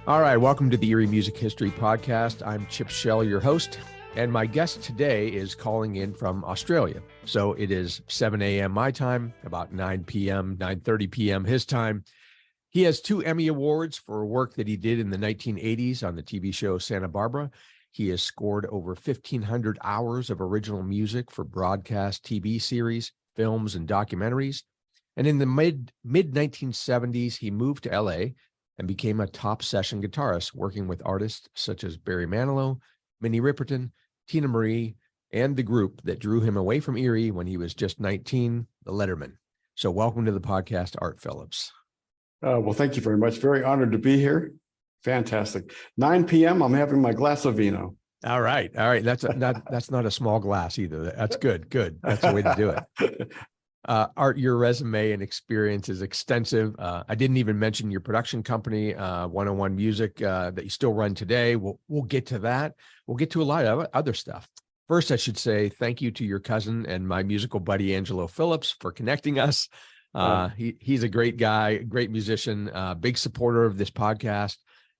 All right, welcome to the Erie Music History Podcast. I'm Chip Shell, your host, and my guest today is calling in from Australia. So it is 7 a.m. my time, about 9 p.m., 9:30 p.m. his time. He has 2 Emmy Awards for work that he did in the 1980s on the TV show Santa Barbara. He has scored over 1,500 hours of original music for broadcast TV series, films, and documentaries. And in the mid-1970s, he moved to LA and became a top session guitarist, working with artists such as Barry Manilow, Minnie Riperton, Teena Marie, and the group that drew him away from Erie when he was just 19, the Lettermen. So welcome to the podcast, Art Phillips. Well, thank you very much. Very honored to be here. Fantastic. 9 p.m., I'm having my glass of vino. All right. That's not a small glass either. That's good. That's the way to do it. Art, your resume and experience is extensive. I didn't even mention your production company, 101 Music, that you still run today. We'll get to that. We'll get to a lot of other stuff. First, I should say thank you to your cousin and my musical buddy, Angelo Phillips, for connecting us. He's a great guy, great musician, big supporter of this podcast,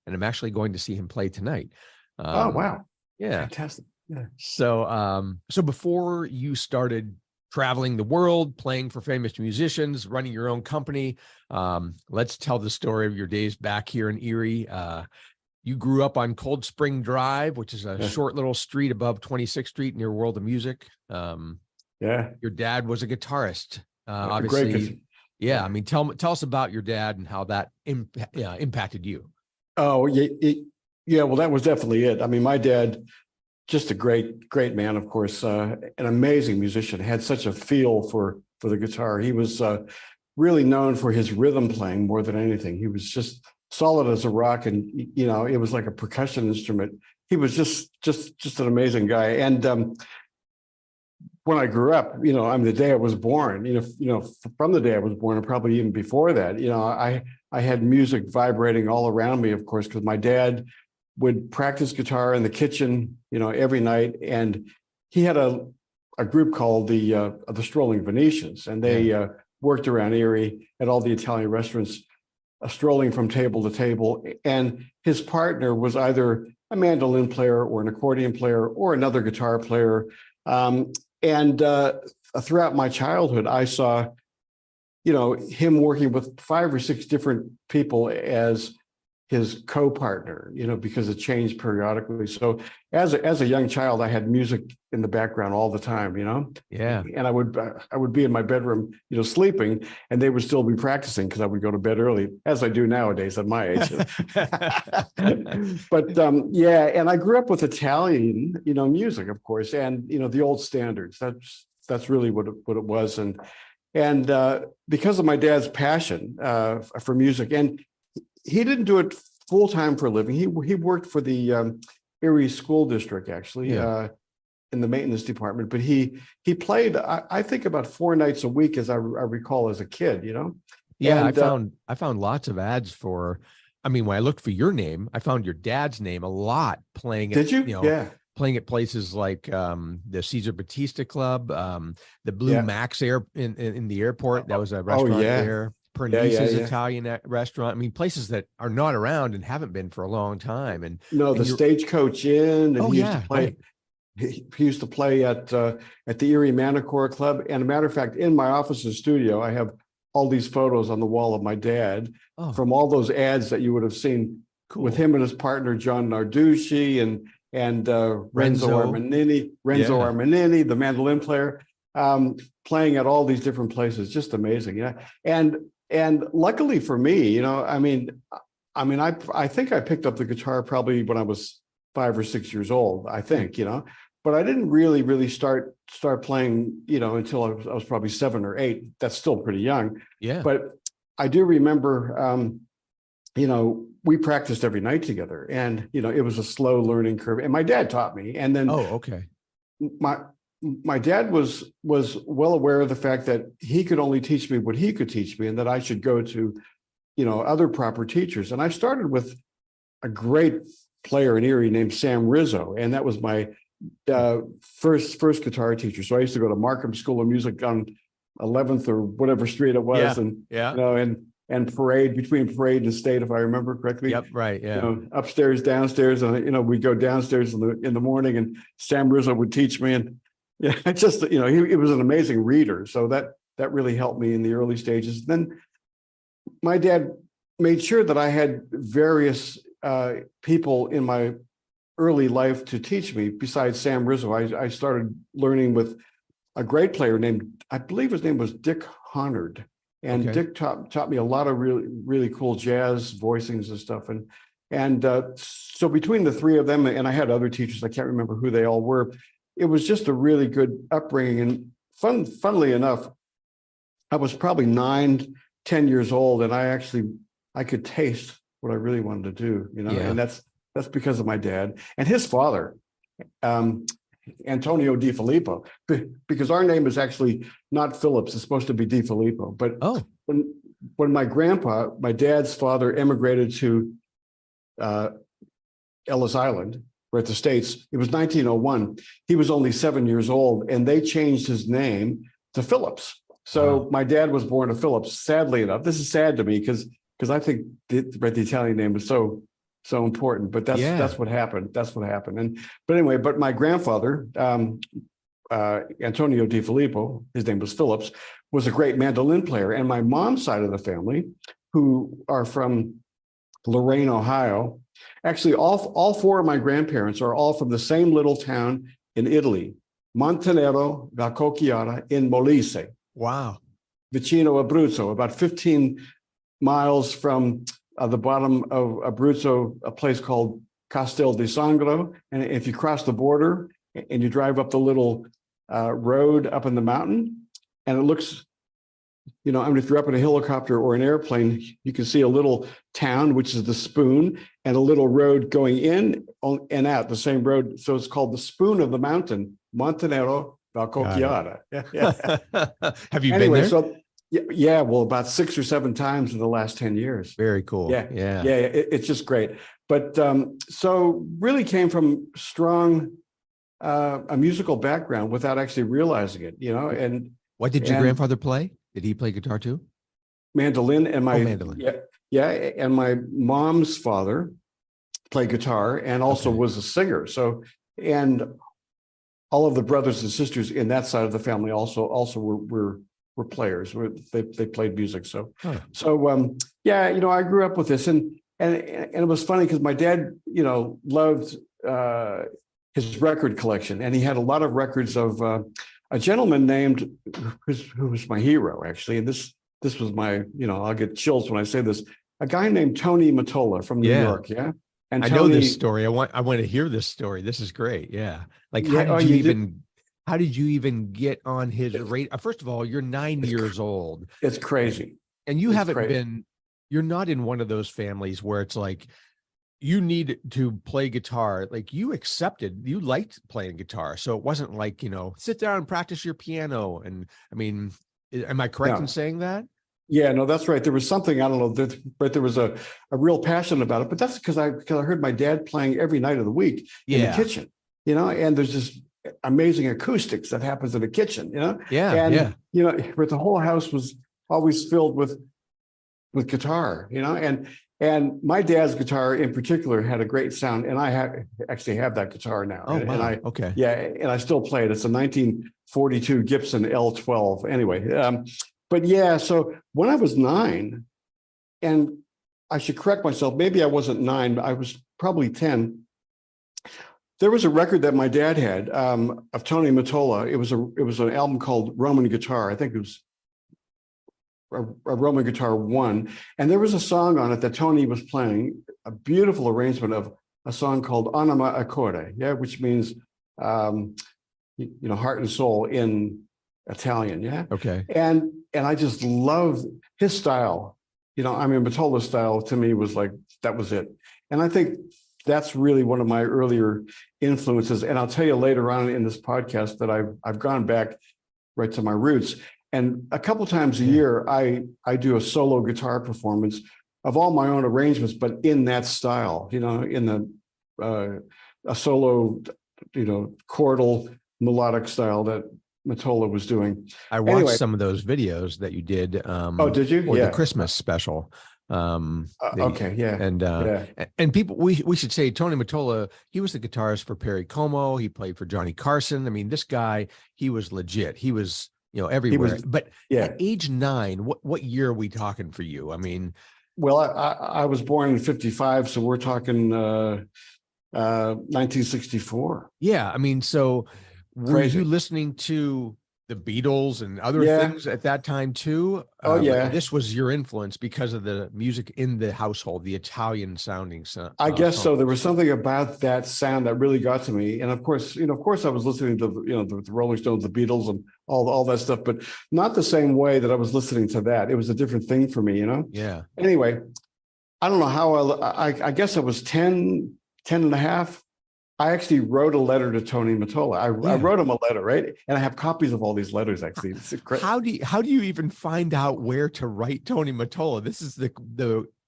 and I'm actually going to see him play tonight. Oh, wow. Yeah. Fantastic. Yeah. So before you started traveling the world, playing for famous musicians, running your own company, let's tell the story of your days back here in Erie. You grew up on Cold Spring Drive, which is a short little street above 26th Street near World of Music. Your dad was a guitarist. Obviously, I mean, tell us about your dad and how that impacted you. Oh, yeah. Well, that was definitely it. I mean, my dad, just a great man, of course, an amazing musician, had such a feel for the guitar. He was really known for his rhythm playing more than anything. He was just solid as a rock, and it was like a percussion instrument. He was just an amazing guy. And when I grew up, the day I was born, from the day I was born, and probably even before that, I had music vibrating all around me, of course, because my dad would practice guitar in the kitchen, every night. And he had a group called the Strolling Venetians, and they worked around Erie at all the Italian restaurants, strolling from table to table. And his partner was either a mandolin player or an accordion player or another guitar player. And throughout my childhood, I saw, him working with 5 or 6 different people as his co-partner, because it changed periodically. So as a young child, I had music in the background all the time, Yeah. And I would be in my bedroom, sleeping, and they would still be practicing because I would go to bed early, as I do nowadays at my age. But and I grew up with Italian, music, of course, and the old standards. That's really what it was, and because of my dad's passion for music, and he didn't do it full time for a living. He worked for the Erie School District, actually, in the maintenance department. But he played, I think, about 4 nights a week, as I recall, as a kid. Yeah, and, I found lots of ads for. I mean, when I looked for your name, I found your dad's name a lot playing. Did you? Yeah. Playing at places like the Cesar Batista Club, the Blue Max Air in the airport. That was a restaurant there. Pernice's Italian restaurant. I mean, places that are not around and haven't been for a long time. And the Stagecoach Inn. And he used to play. Right. He used to play at the Erie Manicure Club. And a matter of fact, in my office and studio, I have all these photos on the wall of my dad from all those ads that you would have seen with him and his partner John Narducci and Renzo Armanini, the mandolin player, playing at all these different places. Just amazing. And luckily for me, I think I picked up the guitar probably when I was 5 or 6 years old, I think, but I didn't really start playing, until I was probably 7 or 8. That's still pretty young. Yeah. But I do remember, we practiced every night together, and, it was a slow learning curve, and my dad taught me. And then my dad was well aware of the fact that he could only teach me what he could teach me, and that I should go to, other proper teachers. And I started with a great player in Erie named Sam Rizzo, and that was my first guitar teacher. So I used to go to Markham School of Music on 11th or whatever street it was, and parade, between parade and state, if I remember correctly. Yep. Right. Yeah. You know, upstairs, downstairs, and we'd go downstairs in the morning, and Sam Rizzo would teach me, and yeah, just he was an amazing reader, so that really helped me in the early stages. Then my dad made sure that I had various people in my early life to teach me besides Sam Rizzo. I started learning with a great player named, I believe his name was Dick Honard. And Okay. Dick taught me a lot of really, really cool jazz voicings and stuff. And so between the three of them, and I had other teachers, I can't remember who they all were, it was just a really good upbringing. And funnily enough, I was probably 9, 10 years old, and I could taste what I really wanted to do, Yeah. and that's because of my dad and his father, Antonio Di Filippo, because our name is actually not Phillips, it's supposed to be Di Filippo. But when my grandpa, my dad's father, immigrated to Ellis Island, or at the States, it was 1901. He was only 7 years old, and they changed his name to Phillips. So my dad was born a Phillips. Sadly enough, this is sad to me because I think the Italian name is so important. But that's what happened. That's what happened. But my grandfather, Antonio Di Filippo, his name was Phillips, was a great mandolin player. And my mom's side of the family, who are from Lorain, Ohio, actually all four of my grandparents are all from the same little town in Italy, Montenero Valcocchiata in Molise. Wow. Vicino Abruzzo, about 15 miles from the bottom of Abruzzo, a place called Castel di Sangro. And if you cross the border and you drive up the little road up in the mountain, and it looks, if you're up in a helicopter or an airplane, you can see a little town, which is the Spoon, and a little road going in and out, the same road. So it's called the Spoon of the Mountain, Montenero Valcocchiata. Yeah. Have you been there? So well, about 6 or 7 times in the last 10 years. Very cool. Yeah. It's just great. But so really came from strong a musical background without actually realizing it, And what did your grandfather play? Did he play guitar too? Mandolin, and mandolin. And my mom's father played guitar and also was a singer. So, and all of the brothers and sisters in that side of the family also were players. They played music. So I grew up with this, and it was funny because my dad, loved his record collection, and he had a lot of records of a gentleman named who was my hero actually, and this was my, I'll get chills when I say this, a guy named Tony Mottola from New York. Yeah. And I know this story. I want to hear this story. This is great. Yeah. Like, how did you even get on his rate? First of all, you're 9 years old. It's crazy. And you you're not in one of those families where it's like, you need to play guitar. Like, you liked playing guitar. So it wasn't like, sit down and practice your piano. And I mean, am I correct in saying that? Yeah, no, that's right. There was something, I don't know, but there was a real passion about it. But that's because I heard my dad playing every night of the week in the kitchen, and there's just amazing acoustics that happens in the kitchen, but the whole house was always filled with guitar, and my dad's guitar in particular had a great sound, and I actually have that guitar now. Oh, wow. And I still play it. It's a 1942 Gibson L12. Anyway, so when I was 9, and I should correct myself, maybe I wasn't 9, but I was probably 10. There was a record that my dad had of Tony Mottola. It was an album called Roman Guitar. I think it was a Roman Guitar 1. And there was a song on it that Tony was playing, a beautiful arrangement of a song called Anima e Cuore, which means heart and soul in Italian. Yeah. Okay. And I just loved his style. Mottola's style to me was like, that was it. And I think that's really one of my earlier influences. And I'll tell you later on in this podcast that I've gone back right to my roots. And a couple times a year, I do a solo guitar performance of all my own arrangements, but in that style, in a solo, chordal melodic style that Mottola was doing. I watched Anyway, some of those videos that you did oh, did you? for the Yeah. Christmas special. Okay. Yeah. Yeah. And people, we should say Tony Mottola, he was the guitarist for Perry Como. He played for Johnny Carson. I mean, this guy, he was legit. He was, He everywhere. was. But Yeah. at age 9, what year are we talking for you? I mean, Well, I was born in 55, so we're talking 1964. yeah. I mean, so were Crazy. you listening to the Beatles and other Yeah. things at that time too? Oh, yeah. This was your influence because of the music in the household, the Italian sounding I guess so. songs. There was something about that sound that really got to me. And of course, I was listening to, the Rolling Stones, the Beatles and all that stuff, but not the same way that I was listening to that. It was a different thing for me, Yeah. Anyway, I don't know how I guess I was 10 and a half. I actually wrote a letter to Tony Mottola. I wrote him a letter, right? And I have copies of all these letters, actually. It's great. How do you even find out where to write Tony Mottola? This is the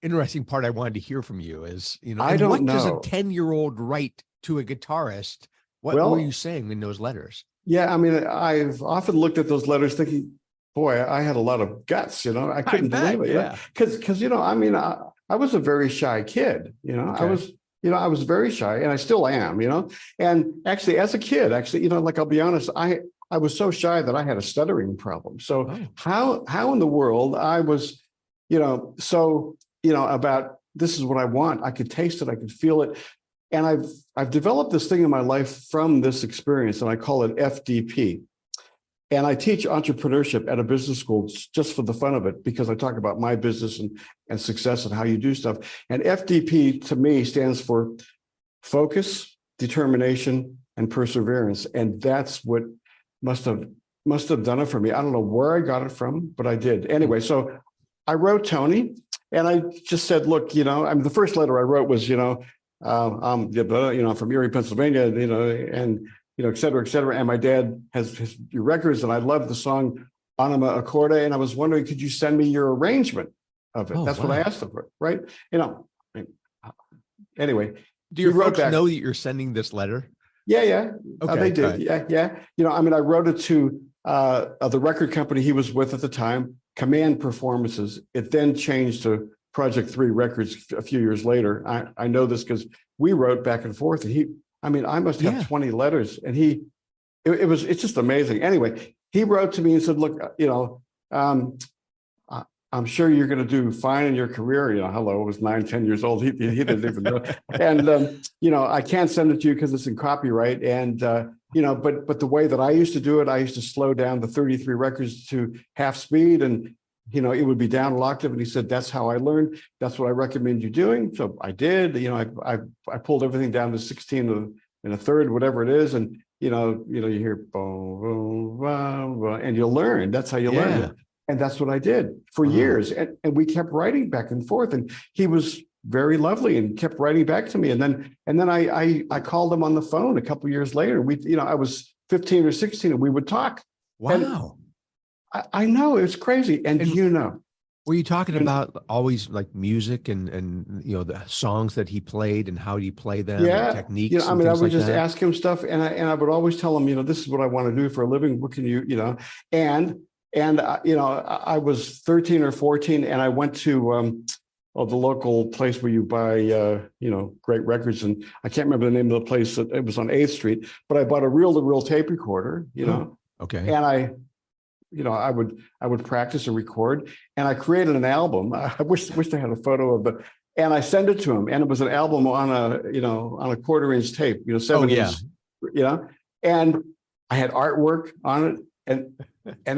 interesting part I wanted to hear from you is, I don't what know. does a 10-year-old write to a guitarist? What were you saying in those letters? Yeah, I mean, I've often looked at those letters thinking, boy, I had a lot of guts, I couldn't believe it. Yeah. Because, I mean, I was a very shy kid, Okay. I was very shy and I still am, and actually as a kid, like, I'll be honest, I was so shy that I had a stuttering problem. So how in the world I was, about this is what I want. I could taste it. I could feel it. And I've developed this thing in my life from this experience, and I call it FDP. And I teach entrepreneurship at a business school just for the fun of it, because I talk about my business and success and how you do stuff. And FDP to me stands for focus, determination, and perseverance. And that's what must have done it for me. I don't know where I got it from, but I did. Anyway, so I wrote Tony and I just said, look, the first letter I wrote was, I'm from Erie, Pennsylvania, and et cetera, et cetera. And my dad has your records, and I love the song Anima Accorda. And I was wondering, could you send me your arrangement of it? That's what I asked him for, right? Anyway. Do your folks know that you're sending this letter? Yeah. Okay. They did. Yeah. I wrote it to the record company he was with at the time, Command Performances. It then changed to Project 3 Records a few years later. I know this because we wrote back and forth, and I must have 20 letters, and it's just amazing. Anyway, he wrote to me and said, look, I'm sure you're going to do fine in your career. Hello, I was 9, 10 years old. He didn't even know. And, I can't send it to you because it's in copyright. And, but the way that I used to do it, I used to slow down the 33 records to half speed, and, it would be down an octave. And he said, that's how I learned. That's what I recommend you doing. So I did, I pulled everything down to 16 and a third, whatever it is. And, you hear, boom, boom, boom, boom, and you learn. That's how you learn it. And that's what I did for years. And we kept writing back and forth. And he was very lovely and kept writing back to me. And then I called him on the phone a couple of years later. I was 15 or 16 and we would talk. Wow. And I know, it's crazy. And were you talking about always like music and the songs that he played and how do you play them? Yeah. And techniques. I would just ask him stuff, and I would always tell him, this is what I want to do for a living. What can you, and I was 13 or 14 and I went to the local place where you buy, great records. And I can't remember the name of the place. It was on 8th Street, but I bought a reel-to-reel tape recorder, Okay. And I would practice and record, and I created an album. I wish I had a photo of it, and I sent it to him, and it was an album on a quarter-inch tape, 7 inch, and I had artwork on it and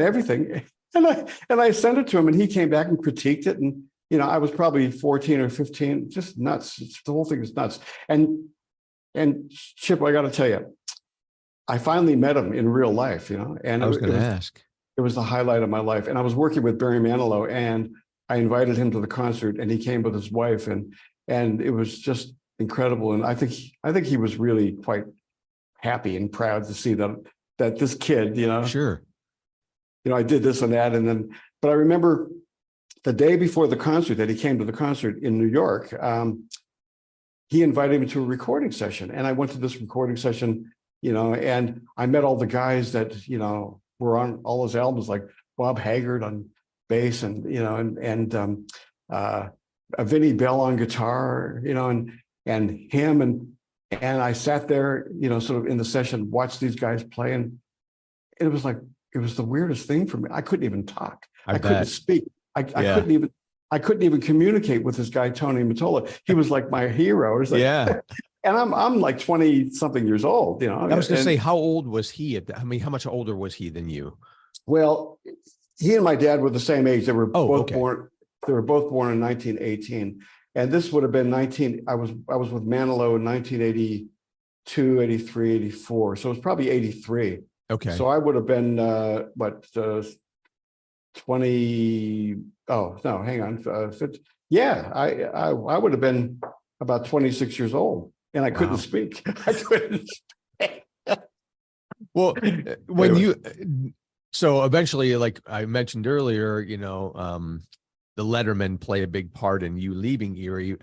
everything, and I sent it to him, and he came back and critiqued it, and I was probably 14 or 15, just nuts. The whole thing is nuts, and Chip, I got to tell you, I finally met him in real life, and I was going to ask. It was the highlight of my life. And I was working with Barry Manilow, and I invited him to the concert, and he came with his wife, and it was just incredible. And I think he was really quite happy and proud to see that this kid, Sure. I did this and that. But I remember the day before the concert that he came to the concert in New York, he invited me to a recording session, and I went to this recording session, and I met all the guys that, were on all those albums, like Bob Haggard on bass, and Vinnie Bell on guitar, and him, and I sat there, sort of in the session, watched these guys play, and it was like, it was the weirdest thing for me. I couldn't even talk. I couldn't speak. I couldn't even communicate with this guy, Tony Mottola. He was like my hero. It was like, Yeah. And I'm like 20 something years old, I was going to say, how old was he how much older was he than you? Well, he and my dad were the same age. They were both okay. born. They were both born in 1918, and this would have been 19. I was with Manilow in 1982, 83, 84. So it was probably 83. Okay. So I would have been 20. Oh no, hang on. 50, yeah, I would have been about 26 years old, and I couldn't speak. I couldn't. Well, so eventually, like I mentioned earlier, the Lettermen play a big part in you leaving Erie,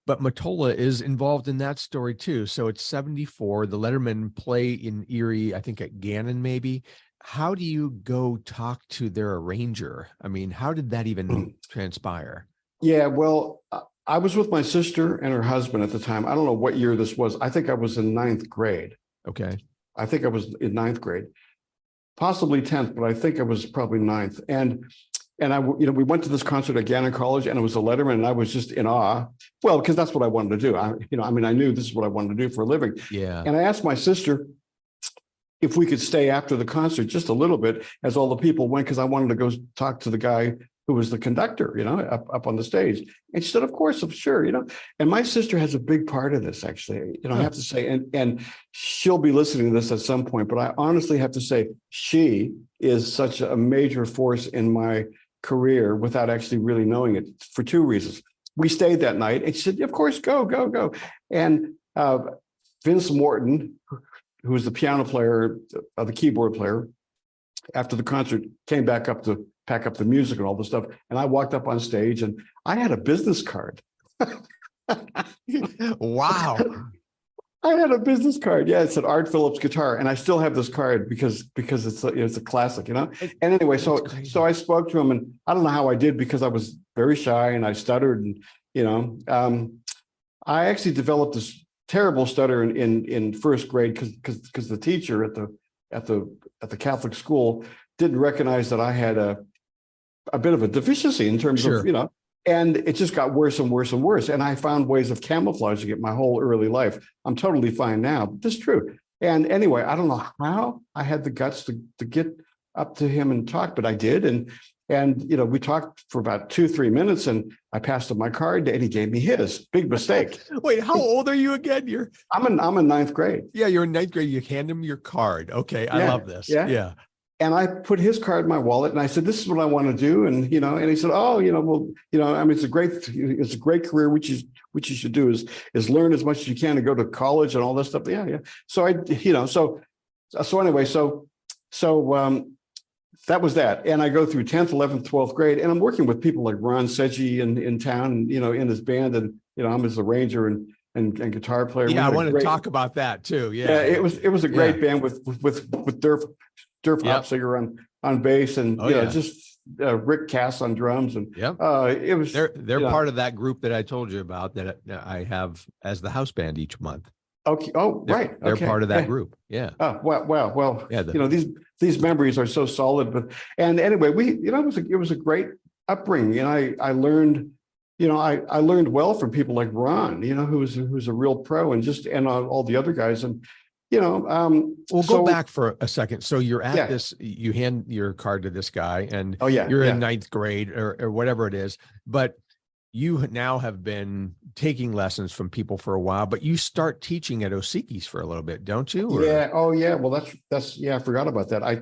but Mottola is involved in that story too. So it's 74. The Lettermen play in Erie, I think at Gannon, maybe. How do you go talk to their arranger? I mean, how did that even transpire? Yeah, well, I was with my sister and her husband at the time. I don't know what year this was. I think I was in 9th grade. Okay. I think I was in 9th grade, possibly 10th, but I think I was probably 9th. And we went to this concert at Gannon College, and it was a Letterman, and I was just in awe. Well, because that's what I wanted to do. I knew this is what I wanted to do for a living. Yeah. And I asked my sister if we could stay after the concert just a little bit as all the people went, because I wanted to go talk to the guy who was the conductor, up on the stage. And she said, of course, I'm sure, And my sister has a big part of this, actually, I have to say, and she'll be listening to this at some point, but I honestly have to say, she is such a major force in my career without actually really knowing it, for two reasons. We stayed that night, and she said, of course, go. And Vince Morton, who was the piano player, the keyboard player, after the concert, came back up to pack up the music and all the stuff. And I walked up on stage, and I had a business card. Wow. I had a business card. Yeah, it said Art Phillips guitar. And I still have this card because it's a classic, And anyway, so I spoke to him, and I don't know how I did, because I was very shy and I stuttered, and I actually developed this terrible stutter in first grade because the teacher at the Catholic school didn't recognize that I had a bit of a deficiency in terms of, and it just got worse and worse and worse. And I found ways of camouflaging it my whole early life. I'm totally fine now, but this is true. And anyway, I don't know how I had the guts to get up to him and talk, but I did. And we talked for about 2-3 minutes, and I passed him my card, and he gave me his. Big mistake. Wait, how old are you again? I'm in 9th grade. Yeah, you're in 9th grade. You hand him your card. Okay, I love this. Yeah. And I put his card in my wallet, and I said, "This is what I want to do." And and he said, "Oh, it's a great career. What you should do is learn as much as you can and go to college and all this stuff." Yeah. So anyway, that was that. And I go through 10th, 11th, 12th grade, and I'm working with people like Ron Seggi in town, in his band, and I'm his arranger and guitar player. Yeah, I want to talk about that too. Yeah, it was a great band with Durf Hopsinger on bass, and just Rick Cass on drums, and it was they're part of that group that I told you about that I have as the house band each month. Okay. Oh, right. They're part of that group. Yeah. Oh, wow. Well, yeah, these memories are so solid. But anyway, it was a great upbringing, and I learned, I learned well from people like Ron, who's a real pro, and all the other guys, and we'll go back for a second. So you're at this, you hand your card to this guy, and you're in 9th grade or whatever it is, but you now have been taking lessons from people for a while, but you start teaching at Osiki's for a little bit, don't you? Or? Yeah. Oh, yeah. Well, that's I forgot about that. I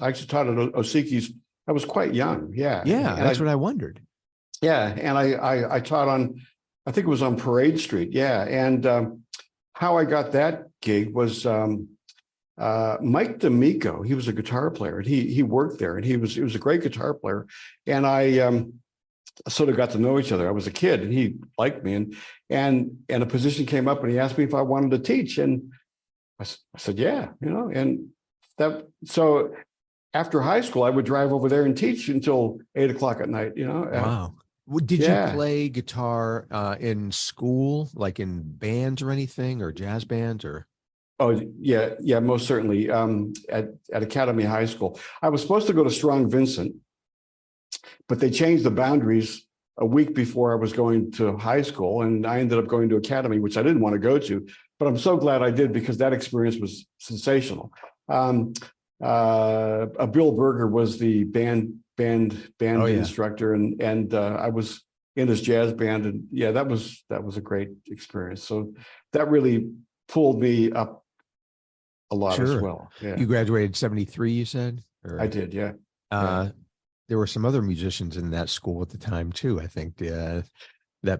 actually taught at Osiki's. I was quite young. Yeah. Yeah. That's what I wondered. Yeah. And I taught I think it was on Parade Street. Yeah. And how I got that gig was Mike D'Amico. He was a guitar player, and he worked there, and he was a great guitar player. And I sort of got to know each other. I was a kid, and he liked me, and a position came up, and he asked me if I wanted to teach, and I said, yeah, and that. So after high school, I would drive over there and teach until 8 o'clock at night, Wow. Did you yeah. play guitar in school, like in bands or anything, or jazz bands, or? Oh, yeah, yeah, most certainly. At Academy High School, I was supposed to go to Strong Vincent, but they changed the boundaries a week before I was going to high school, and I ended up going to Academy, which I didn't want to go to, but I'm so glad I did because that experience was sensational. Bill Berger was the band Oh, yeah. instructor, and I was in his jazz band, and yeah, that was a great experience. So that really pulled me up a lot as Sure. well. Yeah, You graduated 73, you said? Or, I did. Yeah. there were some other musicians in that school at the time too, I think, that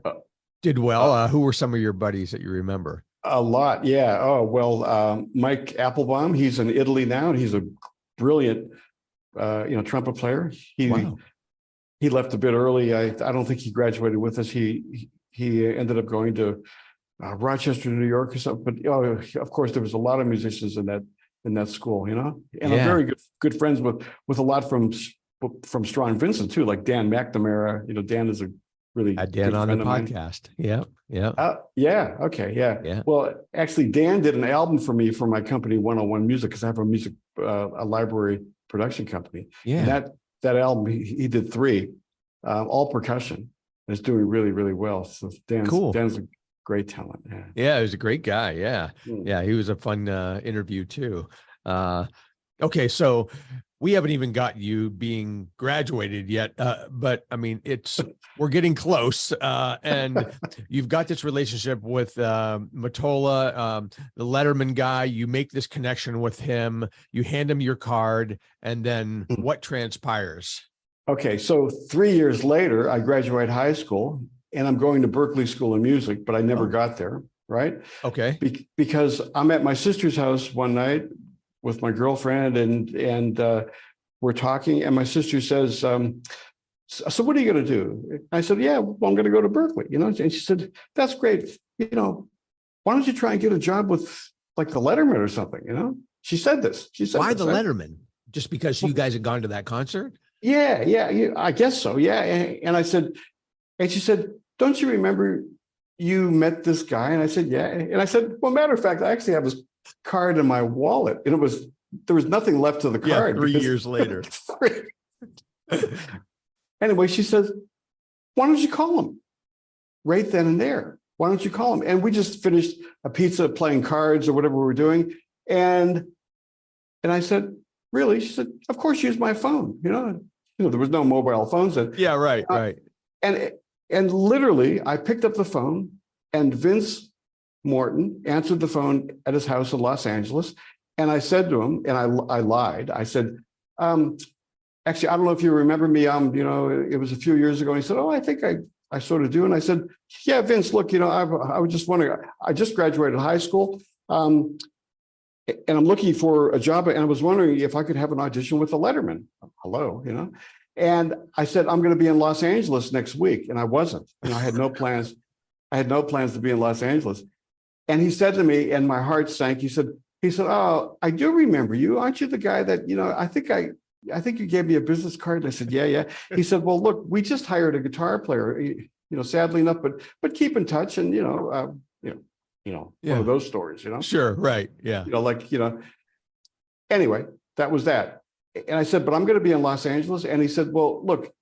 Uh, did well. Who were some of your buddies that you remember? A lot. Yeah. Oh, well, Mike Applebaum, he's in Italy now, and he's a brilliant, trumpet player. Wow. He left a bit early. I don't think he graduated with us. He ended up going to Rochester, New York or something. But of course, there was a lot of musicians in that school, and Yeah. I'm very good friends with a lot from Strong Vincent too, like Dan McNamara. Dan is a really Had Dan good on the friend of mine. podcast. Yeah. Yeah. Yeah. Okay. Yeah. Yeah. Well, actually, Dan did an album for me for my company, 101 Music, because I have a library production company. Yeah. And that album, he did 3, all percussion. And it's doing really, really well. So Cool. Dan's a great talent. Yeah. Yeah. He was a great guy. Yeah. Mm. Yeah. He was a fun interview too. Okay. So we haven't even got you being graduated yet. But I mean, we're getting close. And you've got this relationship with Mottola, the Letterman guy. You make this connection with him, you hand him your card, and then what transpires? Okay. So 3 years later, I graduate high school and I'm going to Berklee School of Music, but I never got there. Right. Okay. Because I'm at my sister's house one night with my girlfriend, and we're talking, and my sister says, so what are you going to do? I said, yeah, well, I'm going to go to Berklee, and she said, that's great. Why don't you try and get a job with like the Lettermen or something? She said this. Why the Lettermen? Just because you guys had gone to that concert? Yeah, I guess so. Yeah. And I said, and she said, don't you remember you met this guy? And I said, yeah. And I said, well, matter of fact, I actually have his card in my wallet, and there was nothing left of the card. Yeah, 3 years later. Anyway, she says, why don't you call him right then and there? Why don't you call him? And we just finished a pizza, playing cards or whatever we were doing. And I said, really? She said, of course, use my phone. There was no mobile phones then. Yeah, right. And literally, I picked up the phone, and Vince Morton answered the phone at his house in Los Angeles. And I said to him, and I lied. I said, actually, I don't know if you remember me. It was a few years ago. And he said, oh, I think I sort of do. And I said, yeah, Vince, look, I was just wondering, I just graduated high school. And I'm looking for a job. And I was wondering if I could have an audition with the Letterman. Hello, And I said, I'm going to be in Los Angeles next week. And I wasn't. I had no plans. I had no plans to be in Los Angeles. And he said to me, and my heart sank. He said, oh, I do remember you. Aren't you the guy that, I think you gave me a business card? And I said, yeah. He said, well, look, we just hired a guitar player, sadly enough, but keep in touch. And, one of those stories, Sure. Right. Yeah. Anyway, that was that. And I said, but I'm going to be in Los Angeles. And he said, well, look,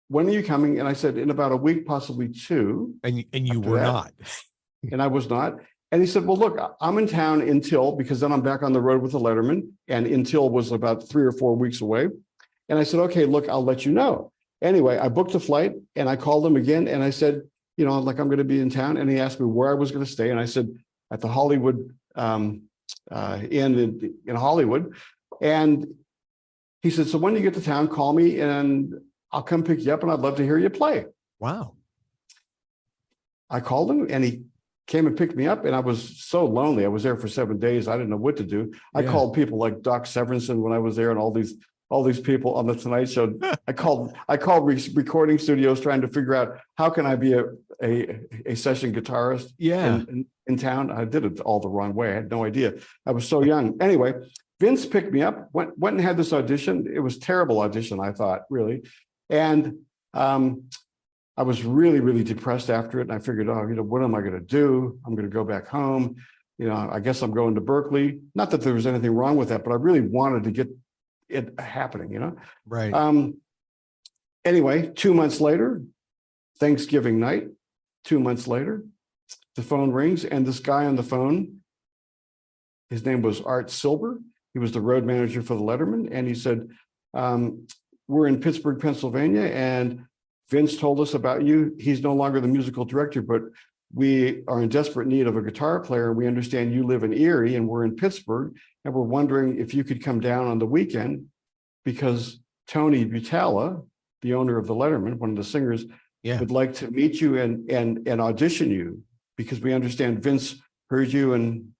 when are you coming? And I said, in about a week, possibly 2. And you were not. And I was not. And he said, well, look, I'm in town until, because then I'm back on the road with the Letterman, and until was about 3 or 4 weeks away. And I said, okay, look, I'll let you know. Anyway, I booked a flight, and I called him again. And I said, I'm going to be in town. And he asked me where I was going to stay. And I said, at the Hollywood Inn in Hollywood. And he said, so when you get to town, call me and I'll come pick you up, and I'd love to hear you play. Wow. I called him, and he came and picked me up, and I was so lonely. I was there for 7 days. I didn't know what to do. I called people like Doc Severinsen when I was there, and all these people on the Tonight Show. I called recording studios trying to figure out how can I be a session guitarist in town. I did it all the wrong way. I had no idea. I was so young. Anyway, Vince picked me up, went and had this audition. It was a terrible audition, I thought, really. And I was really, really depressed after it. And I figured, oh, what am I going to do? I'm going to go back home. I guess I'm going to Berkeley. Not that there was anything wrong with that, but I really wanted to get it happening, Right. Anyway, 2 months later, Thanksgiving night, 2 months later, the phone rings, and this guy on the phone, his name was Art Silber. He was the road manager for the Lettermen. And he said, we're in Pittsburgh, Pennsylvania, and Vince told us about you. He's no longer the musical director, but we are in desperate need of a guitar player. We understand you live in Erie and we're in Pittsburgh, and we're wondering if you could come down on the weekend because Tony Butala, the owner of the Lettermen, one of the singers, would like to meet you and audition you because we understand Vince heard you and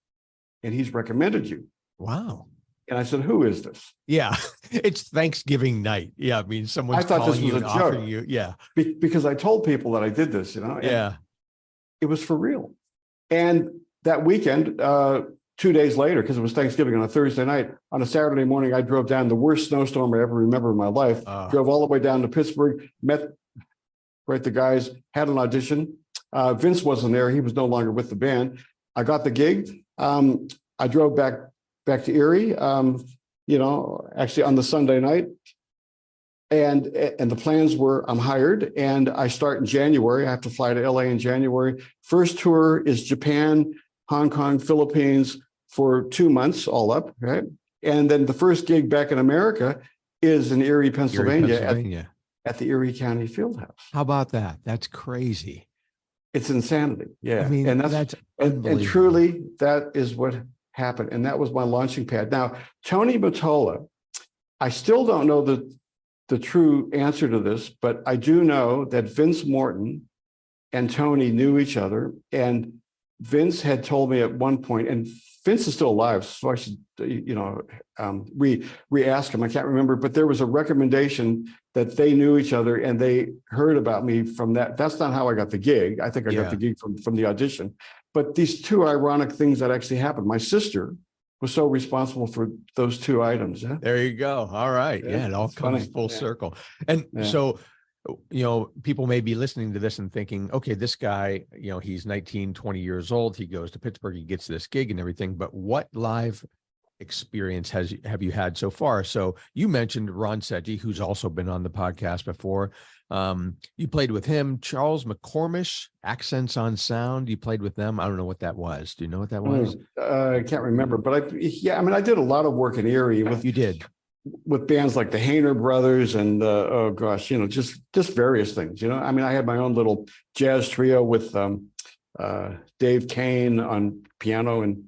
he's recommended you. Wow. And I said, who is this? Yeah. It's Thanksgiving night. Yeah. I mean, someone's I thought calling this was you a and joke. offering you. Yeah. Because I told people that I did this, Yeah. It was for real. And that weekend, 2 days later, because it was Thanksgiving on a Thursday night, on a Saturday morning, I drove down the worst snowstorm I ever remember in my life, drove all the way down to Pittsburgh, met the guys, had an audition. Vince wasn't there. He was no longer with the band. I got the gig. I drove back to Erie, actually on the Sunday night. And the plans were I'm hired and I start in January. I have to fly to LA in January. First tour is Japan, Hong Kong, Philippines for 2 months all up. Right. And then the first gig back in America is in Erie, Pennsylvania, at the Erie County Fieldhouse. How about that? That's crazy. It's insanity. Yeah. I mean, and that's and truly that is what happened. And that was my launching pad. Now, Tony Mottola, I still don't know the true answer to this, but I do know that Vince Morton and Tony knew each other. And Vince had told me at one point, and Vince is still alive, so I should, re-ask him. I can't remember, but there was a recommendation that they knew each other and they heard about me from that. That's not how I got the gig. I think I got the gig from the audition. But these two ironic things that actually happened. My sister was so responsible for those two items. Yeah? There you go. All right. Yeah, it all comes full circle. And so, people may be listening to this and thinking, okay, this guy, he's 19, 20 years old. He goes to Pittsburgh, he gets this gig and everything. But what live experience have you had so far? So you mentioned Ron Sedgy, who's also been on the podcast before. You played with him. Charles McCormish, Accents on Sound. You played with them. I don't know what that was. Do you know what that was? I can't remember, but I did a lot of work in Erie with bands like the Hayner Brothers and just various things. I had my own little jazz trio with Dave Kane on piano, and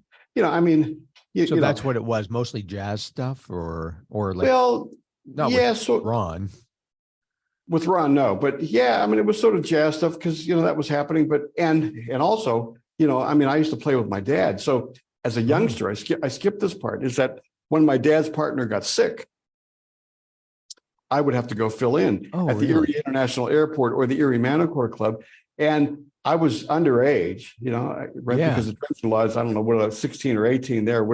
so that's what it was, mostly jazz stuff, or like Ron. With Ron, no, but it was sort of jazz stuff because that was happening. But and also, I used to play with my dad. So as a youngster, I skipped this part. Is that when my dad's partner got sick, I would have to go fill in at the Erie International Airport or the Erie Manilow Club, and I was underage, because the drinking laws. I don't know what 16 or 18 there.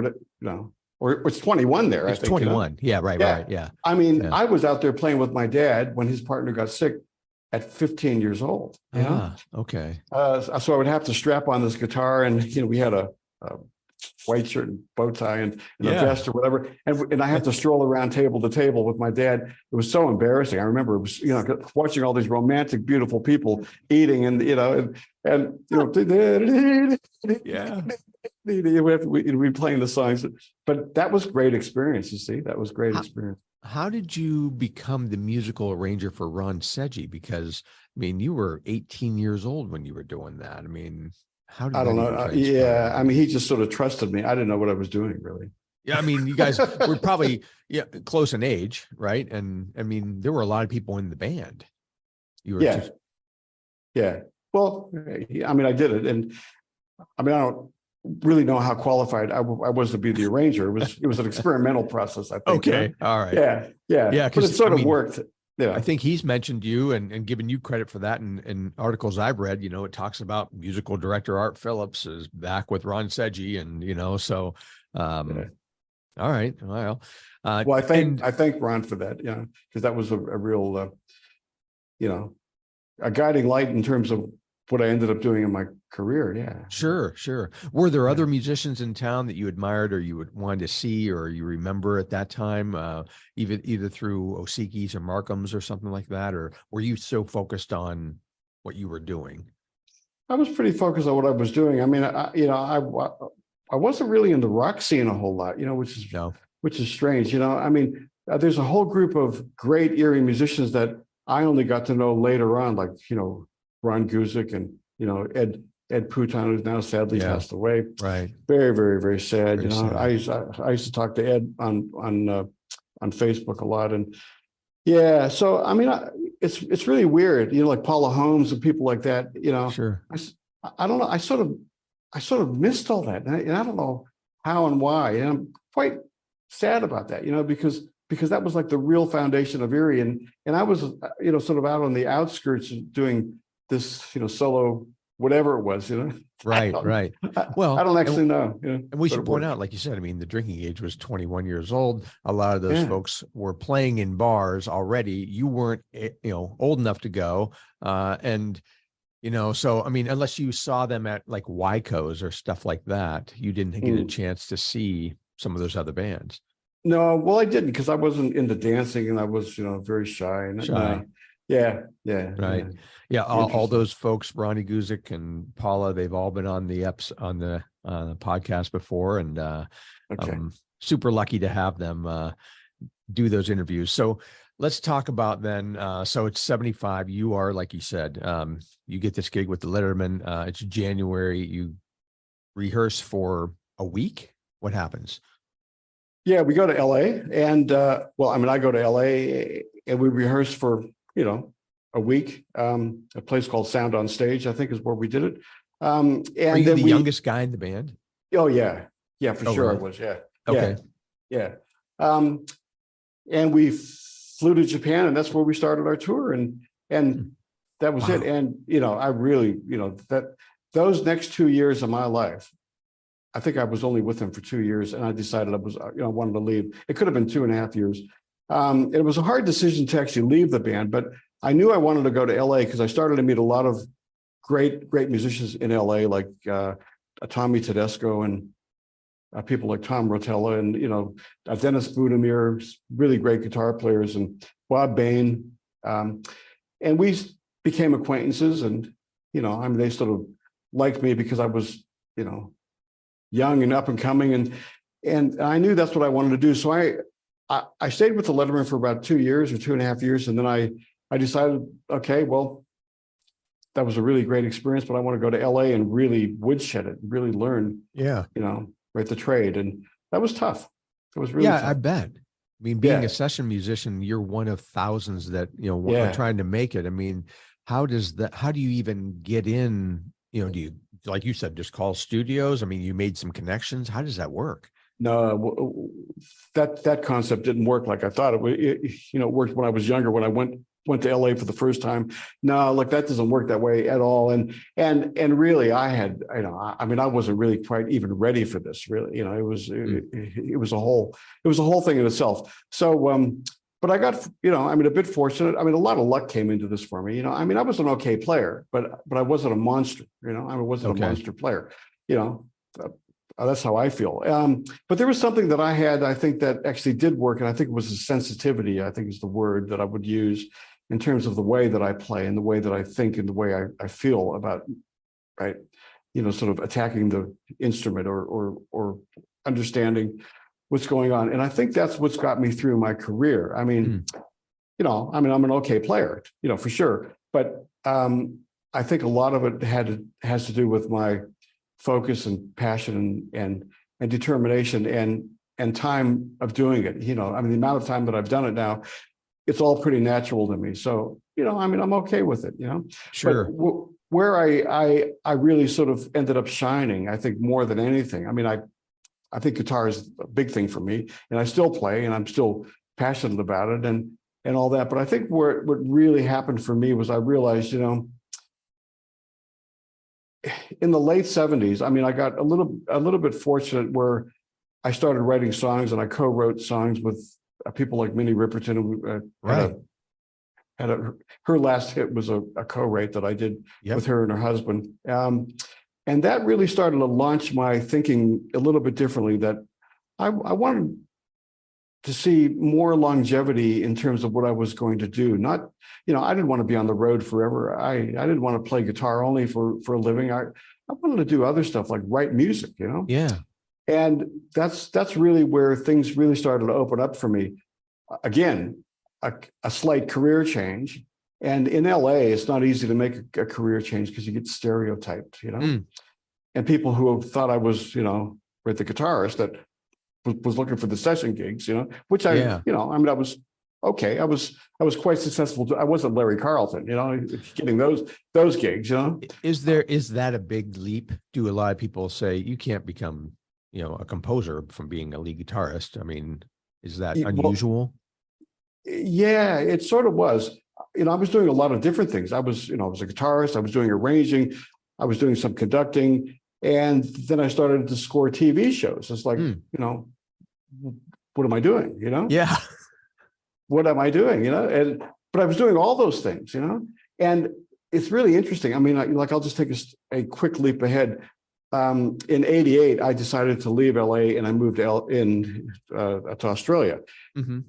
Or it's 21 there. It's 21. Yeah, right. Yeah. I was out there playing with my dad when his partner got sick at 15 years old. Okay. So I would have to strap on this guitar, and we had a white shirt and bow tie and a vest or whatever, and I had to stroll around table to table with my dad. It was so embarrassing. I remember it was watching all these romantic, beautiful people eating, and we'd playing the songs, but that was great experience. You see, that was great experience. How did you become the musical arranger for Ron Sedgy? Because you were 18 years old when you were doing that. How did I don't know. He just sort of trusted me. I didn't know what I was doing, really. Yeah, you guys were probably close in age, right? And there were a lot of people in the band. You were Well, I did it, and I don't really know how qualified I was to be the arranger. It was an experimental process, I think. Okay, all right. Yeah. But it sort of worked. Yeah, I think he's mentioned you and given you credit for that in articles I've read. It talks about musical director Art Phillips is back with Ron Sedgy, and so All right. Well, Well, and I thank Ron for that, because that was a real, you know, a guiding light in terms of what I ended up doing in my career. Yeah. sure, sure. Were there Yeah. other musicians in town that you admired or you would want to see or you remember at that time, either through Osikis or Markhams or something like that? Or were you so focused on what you were doing? I was pretty focused on what I was doing. I mean, I wasn't really in the rock scene a whole lot, No. which is strange. I mean, there's a whole group of great Erie musicians that I only got to know later on, like Ron Guzik and Ed Pouton, who's now sadly Yeah. passed away. Right. Very, very, very sad. Very sad. I used to talk to Ed on Facebook a lot, and yeah. So I mean, it's really weird. Like Paula Holmes and people like that. Sure. I don't know. I sort of missed all that, and I don't know how and why. And I'm quite sad about that. Because that was like the real foundation of Erie, and I was sort of out on the outskirts doing this solo whatever it was. Right, right. I Well, don't actually know. and we but should it point worked. out, like you said, I mean, the drinking age was 21 years old. A lot of those Yeah. folks were playing in bars already. You weren't, old enough to go. And, so, I mean, unless you saw them at like Wyco's or stuff like that, you didn't get a Mm. chance to see some of those other bands. No, well, I didn't because I wasn't into dancing and I was, very shy. And Shy. yeah, yeah, Right. yeah. Yeah. All Interesting. those folks, Ronnie Guzik and Paula, they've all been on the podcast before, and Okay. I'm super lucky to have them do those interviews. So let's talk about then. So it's 75. You are, like you said, you get this gig with the Lettermen. It's January. You rehearse for a week. What happens? Yeah, we go to LA and well, I mean, I go to LA and we rehearse for, a week. A place called Sound on Stage, I think is where we did it. Were And you then the youngest guy in the band? oh yeah, yeah, for Oh, sure I really? was. Yeah, Okay. yeah, yeah. Um, and we flew to Japan and that's where we started our tour and that was it. Wow. And, I really, that those next 2 years of my life, I think I was only with him for 2 years and I decided I was, I wanted to leave. It could have been 2.5 years. It was a hard decision to actually leave the band, but I knew I wanted to go to LA because I started to meet a lot of great musicians in LA, like Tommy Tedesco and people like Tom Rotella and, Dennis Budimir, really great guitar players, and Bob Bain. And we became acquaintances and, I mean, they sort of liked me because I was, young and up and coming, and I knew that's what I wanted to do. So I stayed with the Letterman for about 2 years or 2.5 years, and then I decided, okay, well, that was a really great experience, but I want to go to LA and really woodshed it, really learn, Yeah. right, the trade, and that was tough. It was really Yeah, I tough. bet. I mean, being a Yeah, session musician, you're one of thousands that, are yeah. trying to make it. I mean, how do you even get in? Do you, like you said, just call studios? I mean, you made some connections. How does that work? No, that concept didn't work like I thought it would. It worked when I was younger, when I went to LA for the first time. No, like that doesn't work that way at all. And really, I had, I mean, I wasn't really quite even ready for this. Really, it was a whole thing in itself. So, but I got, I mean, a bit fortunate. I mean, a lot of luck came into this for me. I mean, I was an okay player, but I wasn't a monster. I wasn't a Okay. monster player. That's how I feel. But there was something that I had, I think, that actually did work. And I think it was a sensitivity, I think is the word that I would use in terms of the way that I play and the way that I think and the way I feel about, right, sort of attacking the instrument or understanding what's going on. And I think that's what's got me through my career. I mean, I'm an okay player, for sure. But I think a lot of it has to do with my focus and passion and determination and time of doing it. I mean, the amount of time that I've done it now, it's all pretty natural to me. So, I mean, I'm okay with it, Sure. But where I really sort of ended up shining, I think more than anything. I mean, I think guitar is a big thing for me, and I still play and I'm still passionate about it and all that. But I think what really happened for me was I realized, in the late 70s, I mean, I got a little bit fortunate where I started writing songs, and I co-wrote songs with people like Minnie Riperton, who Right. her last hit was a co-write that I did Yep. with her and her husband. And that really started to launch my thinking a little bit differently, that I wanted to see more longevity in terms of what I was going to do. Not, I didn't want to be on the road forever. I didn't want to play guitar only for a living. I wanted to do other stuff like write music, Yeah. And that's really where things really started to open up for me. Again, a slight career change. And in LA, it's not easy to make a career change because you get stereotyped, and people who thought I was, with the guitarist that was looking for the session gigs, which I was okay. I was quite successful. I wasn't Larry Carlton, getting those gigs, Is that a big leap? Do a lot of people say you can't become, a composer from being a lead guitarist? I mean, is that unusual? Yeah, it sort of was. I was doing a lot of different things. I was a guitarist. I was doing arranging. I was doing some conducting. And then I started to score TV shows. It's like, what am I doing? Yeah. What am I doing? But I was doing all those things, and it's really interesting. I mean, I'll just take a quick leap ahead. In '88, I decided to leave LA and I moved to Australia. Mm-hmm.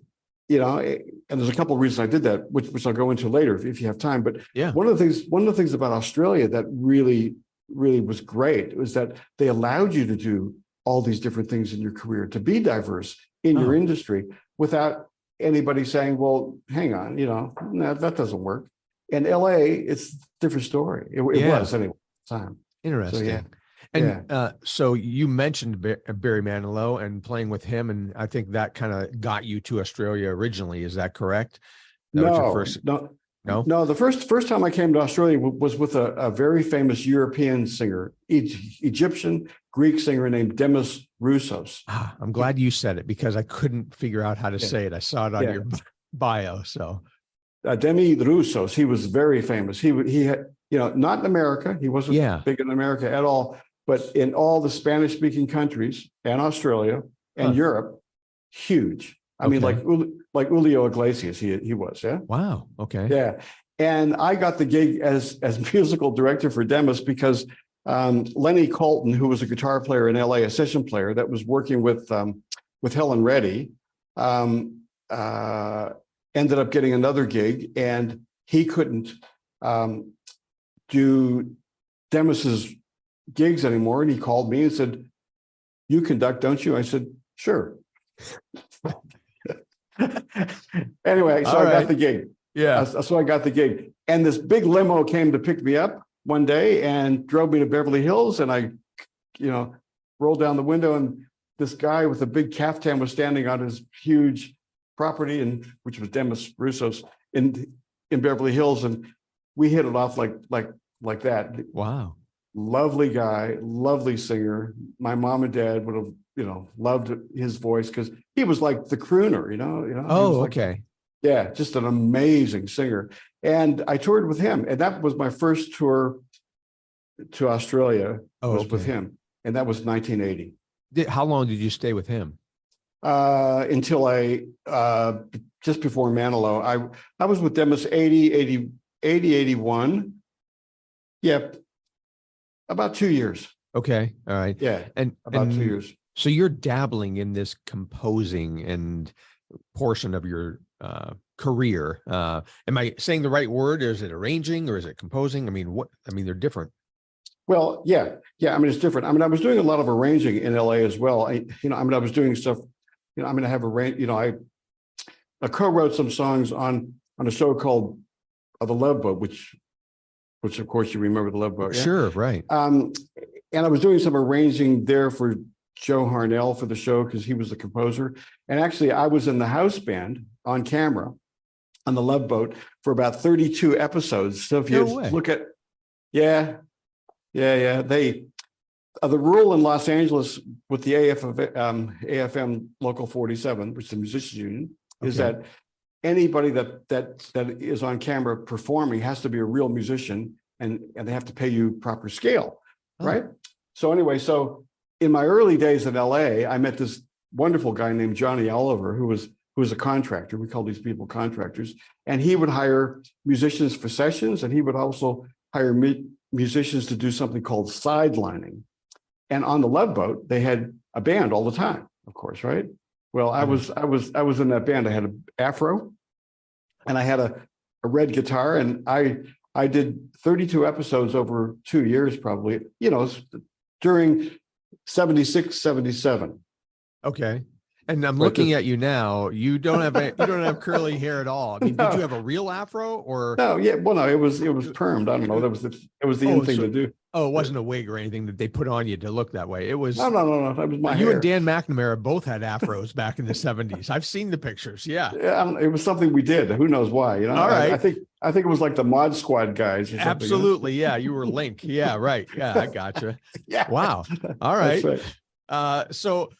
And there's a couple of reasons I did that, which I'll go into later if you have time. But yeah, one of the things about Australia that really was great was that they allowed you to do all these different things in your career, to be diverse in your industry without anybody saying, well, hang on, that doesn't work. In LA, it's a different story. It was anyway at the time. Interesting. So, yeah. And so you mentioned Barry Manilow and playing with him, and I think that kind of got you to Australia originally. Is that correct? That was your first... No. The first time I came to Australia was with a very famous European singer, Egyptian Greek singer named Demis Roussos. I'm glad you said it because I couldn't figure out how to say it. I saw it on your bio. So Demis Roussos, he was very famous. He had, not in America. He wasn't big in America at all. But in all the Spanish-speaking countries and Australia and Europe, huge. I mean, like Julio Iglesias, he was, yeah. Wow. Okay. Yeah, and I got the gig as musical director for Demis because Lenny Colton, who was a guitar player in LA, a session player that was working with Helen Reddy, ended up getting another gig, and he couldn't do Demis's gigs anymore, and he called me and said, "You conduct, don't you?" I said, "Sure." Anyway, so I got the gig. Yeah. So I got the gig, and this big limo came to pick me up one day and drove me to Beverly Hills, and I, rolled down the window, and this guy with a big caftan was standing on his huge property, and which was Demis Roussos in Beverly Hills, and we hit it off like that. Wow. Lovely guy, lovely singer. My mom and dad would have, loved his voice because he was like the crooner, Oh, like, okay. Yeah, just an amazing singer. And I toured with him, and that was my first tour to Australia with him, and that was 1980. How long did you stay with him? Until just before Manilow. I was with Demis 80, 81. Yep. About 2 years. Okay. All right. Yeah. And about 2 years. So you're dabbling in this composing and portion of your career. Am I saying the right word? Or is it arranging or is it composing? I mean, they're different. Well, yeah. I mean, it's different. I mean, I was doing a lot of arranging in LA as well. I was doing stuff, I have I co-wrote some songs on a show called The Love Boat, which of course you remember The Love Boat. Yeah? Sure, right. And I was doing some arranging there for Joe Harnell for the show because he was the composer. And actually, I was in the house band on camera on The Love Boat for about 32 episodes. So if you look at, the rule in Los Angeles with the AFM Local 47, which is the musicians union, is that anybody that is on camera performing has to be a real musician, and they have to pay you proper scale, right? So anyway, in my early days in LA, I met this wonderful guy named Johnny Oliver, who was a contractor. We call these people contractors. And he would hire musicians for sessions, and he would also hire musicians to do something called sidelining. And on the Love Boat, they had a band all the time, of course, right? Well, I was in that band. I had an afro, and I had a red guitar, and I did 32 episodes over 2 years, probably, during 76, 77. Okay. And I'm looking at you now. You don't have curly hair at all. I mean, did you have a real afro or? No, yeah, well, no, it was permed. I don't know. It was the in thing to do. Oh, it wasn't a wig or anything that they put on you to look that way. It was. No. That was my You hair. and Dan McNamara both had afros back in the 70s. I've seen the pictures. Yeah. It was something we did. Who knows why? All right. I think it was like the Mod Squad guys. Or Absolutely. Yeah. You were Link. Yeah. Right. Yeah. I gotcha. Yeah. Wow. All right. That's right. So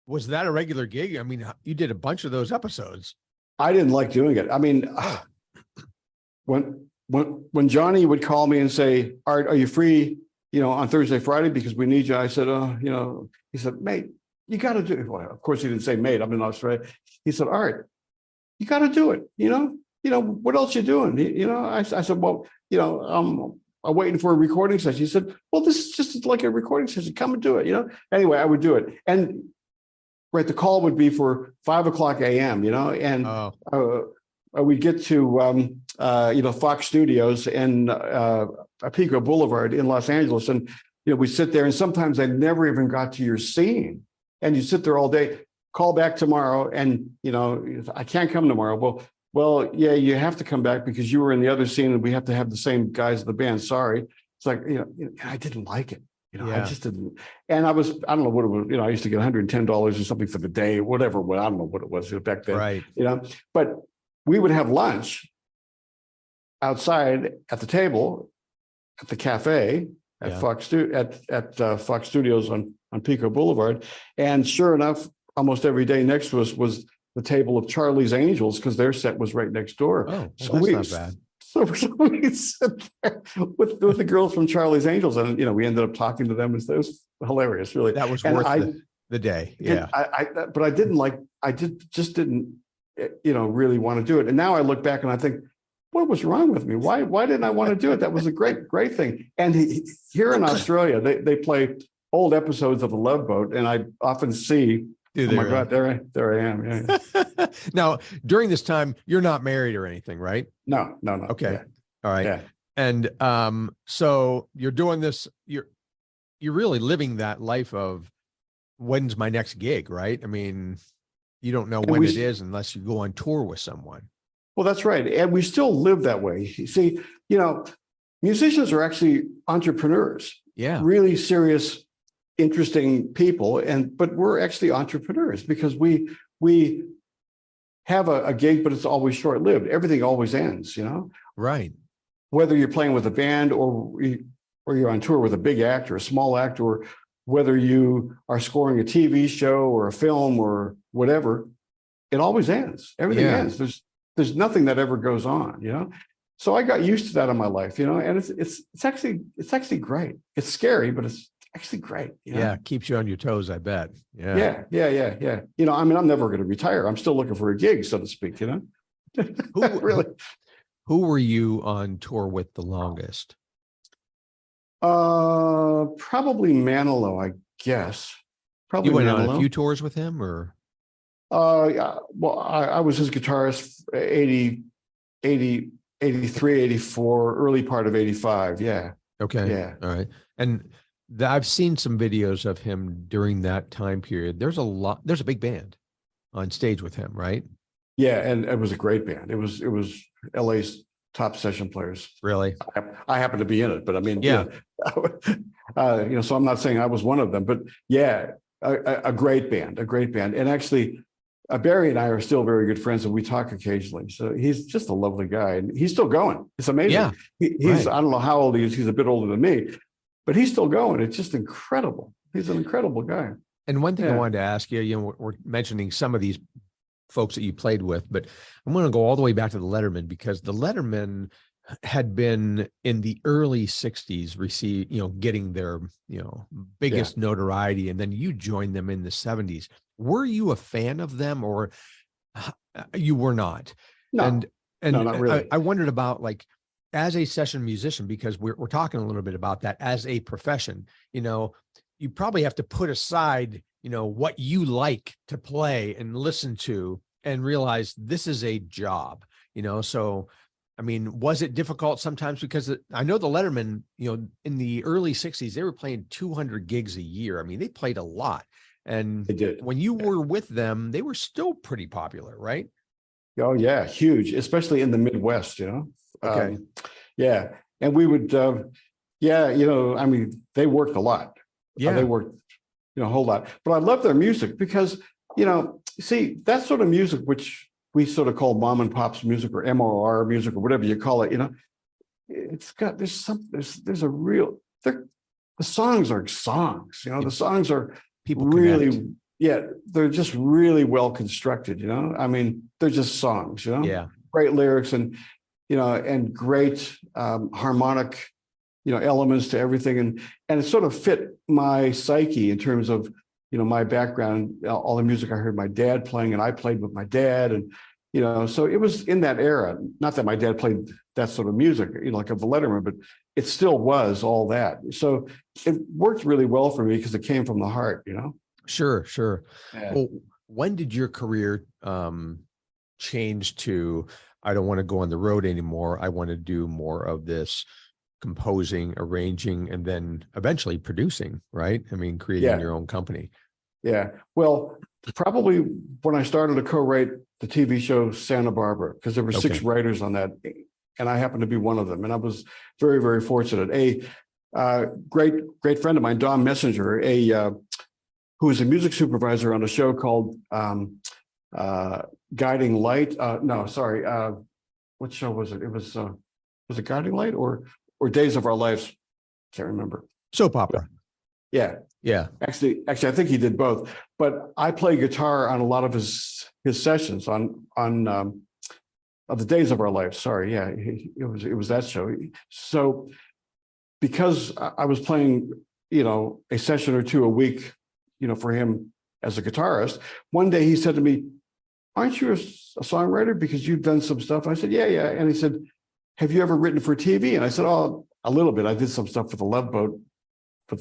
was that a regular gig? I mean, you did a bunch of those episodes. I didn't like doing it. I mean, when Johnny would call me and say, "Art, are you free, on Thursday, Friday, because we need you?" I said, he said, "Mate, you got to do it." Well, of course he didn't say mate. I'm in Australia. He said, "Art, you got to do it. What else you doing?" I said, "Well, I'm waiting for a recording session." He said, "Well, this is just like a recording session. Come and do it." Anyway, I would do it. And right, the call would be for 5:00 a.m., and we'd get to, Fox Studios and Pico Boulevard in Los Angeles. And, we sit there, and sometimes I never even got to your scene. And you sit there all day, call back tomorrow. And, I can't come tomorrow. Well, yeah, you have to come back because you were in the other scene and we have to have the same guys in the band. Sorry. It's like, I didn't like it. I just didn't. And I don't know what it was. I used to get $110 or something for the day, whatever. I don't know what it was back then. Right. But we would have lunch outside at the table at the cafe at Fox Studios on Pico Boulevard. And sure enough, almost every day next to us was the table of Charlie's Angels, because their set was right next door. Oh, well, so that's not bad. So we sit there with the girls from Charlie's Angels, and we ended up talking to them. It was hilarious, really. That was worth the day. Yeah, but I just didn't really want to do it. And now I look back and I think, what was wrong with me? Why didn't I want to do it? That was a great thing. And here in Australia, they play old episodes of The Love Boat, and I often see. Oh my God, there I am. Yeah. Now, during this time, you're not married or anything, right? No. Okay. Yeah. All right. Yeah. And so you're doing this, you're really living that life of when's my next gig, right? I mean, you don't know when it is unless you go on tour with someone. Well, that's right. And we still live that way. You see, musicians are actually entrepreneurs. Yeah. Really serious, interesting people, but we're actually entrepreneurs because we have a gig, but it's always short-lived. Everything always ends, Right. Whether you're playing with a band or you're on tour with a big act or a small act, or whether you are scoring a TV show or a film or whatever, it always ends. Everything ends. There's nothing that ever goes on, So I got used to that in my life, and it's actually great. It's scary, but it's actually great. Yeah, keeps you on your toes, I bet. Yeah. I'm never going to retire. I'm still looking for a gig, so to speak. Really. Who were you on tour with the longest? Probably Manilow, I guess. Probably you went Manilow. on a few tours with him, or? Yeah. Well, I was his guitarist 80, 83, 84, early part of 85. Yeah. Okay. Yeah. All right. And I've seen some videos of him during that time period. There's a big band on stage with him, right? Yeah. And it was a great band. It was LA's top session players. Really? I happen to be in it, but I mean, yeah. So I'm not saying I was one of them, but yeah, a great band. And actually, Barry and I are still very good friends, and we talk occasionally. So he's just a lovely guy, and he's still going. It's amazing. Yeah. He's I don't know how old he is. He's a bit older than me, but he's still going. It's just incredible. He's an incredible guy. And one thing I wanted to ask you, we're mentioning some of these folks that you played with, but I'm going to go all the way back to the Lettermen, because the Lettermen had been in the early 60s getting their, biggest notoriety, and then you joined them in the 70s. Were you a fan of them, or you were not? No, And no, not really. I wondered about, like, as a session musician, because we're talking a little bit about that as a profession, you probably have to put aside, what you like to play and listen to, and realize this is a job, so I mean, was it difficult sometimes? Because I know the Lettermen, in the early 60s, they were playing 200 gigs a year. I mean, they played a lot. And They did. when you were with them, they were still pretty popular, right? Oh yeah, huge, especially in the Midwest, Okay. Yeah. And we would, I mean, they worked a lot. Yeah. They worked, a whole lot. But I love their music because, see, that sort of music, which we sort of call mom and pop's music or MOR music or whatever you call it, there's a real, the songs are songs, the songs are People really, connect. they're just really well constructed, I mean, they're just songs, Yeah. great lyrics and, and great harmonic, elements to everything. And it sort of fit my psyche in terms of, my background, all the music I heard my dad playing, and I played with my dad. And, so it was in that era, not that my dad played that sort of music, like of the Letterman, but it still was all that. So it worked really well for me because it came from the heart, Sure. Yeah. Well, when did your career change to, I don't want to go on the road anymore, I want to do more of this composing, arranging, and then eventually producing, right? I mean, creating your own company. Yeah. Well, probably when I started to co-write the TV show Santa Barbara, because there were 6 writers on that, and I happened to be one of them. And I was very, very fortunate. A great friend of mine, Don Messenger, who was a music supervisor on a show called Guiding Light. What show was it? It was it Guiding Light or Days of Our Lives? Can't remember. Soap opera. Yeah. Actually, I think he did both. But I play guitar on a lot of his sessions on the Days of Our Lives. Sorry, yeah, it was that show. So because I was playing, a session or two a week, for him as a guitarist, one day he said to me, "Aren't you a songwriter? Because you've done some stuff." I said, "Yeah." And he said, "Have you ever written for TV?" And I said, "Oh, a little bit. I did some stuff for the Love Boat, for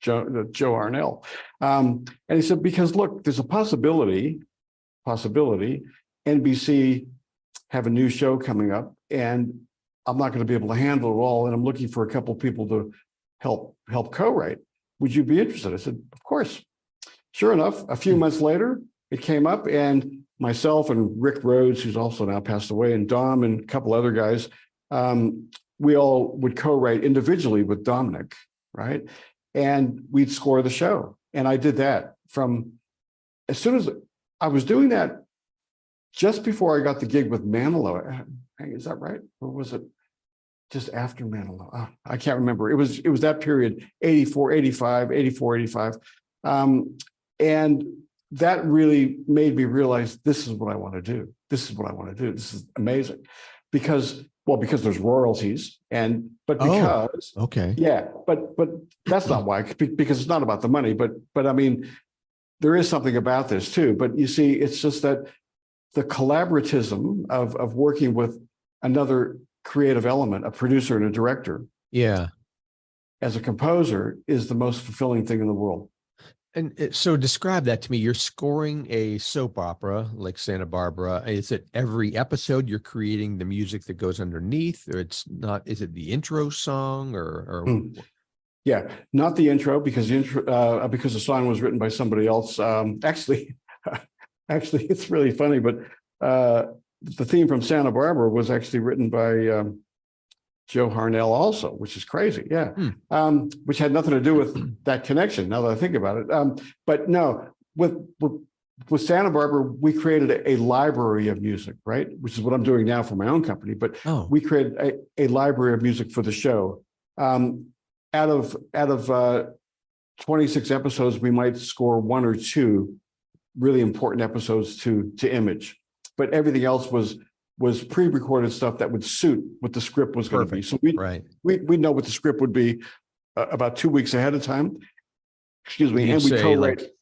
Joe Arnell." And he said, "Because look, there's a possibility NBC have a new show coming up, and I'm not going to be able to handle it all, and I'm looking for a couple of people to help co-write. Would you be interested?" I said, "Of course." Sure enough, a few months later, it came up, and myself and Rick Rhodes, who's also now passed away, and Dom and a couple other guys, we all would co-write individually with Dominic, right? And we'd score the show. And I did that from as soon as I was doing that, just before I got the gig with Manilow. Is that right? Or was it just after Manilow? Oh, I can't remember. It was that period, 84, 85. And that really made me realize this is what I want to do. This is amazing. Because there's royalties but that's not why, because it's not about the money, but I mean, there is something about this too. But you see, it's just that the collaboratism of working with another creative element, a producer and a director, as a composer, is the most fulfilling thing in the world. And so describe that to me. You're scoring a soap opera like Santa Barbara. Is it every episode you're creating the music that goes underneath, or it's not? Is it the intro song or? Yeah, not the intro, because the song was written by somebody else. Actually, it's really funny, but the theme from Santa Barbara was actually written by Joe Harnell also, which is crazy. Yeah. Which had nothing to do with that connection, now that I think about it. But no, with Santa Barbara, we created a library of music, right? Which is what I'm doing now for my own company. But we created a library of music for the show. Out of 26 episodes, we might score 1 or 2 really important episodes to Image. But everything else was was pre-recorded stuff that would suit what the script was going to be. So we know what the script would be about 2 weeks ahead of time. Excuse me, You'd and we say, co-write. like,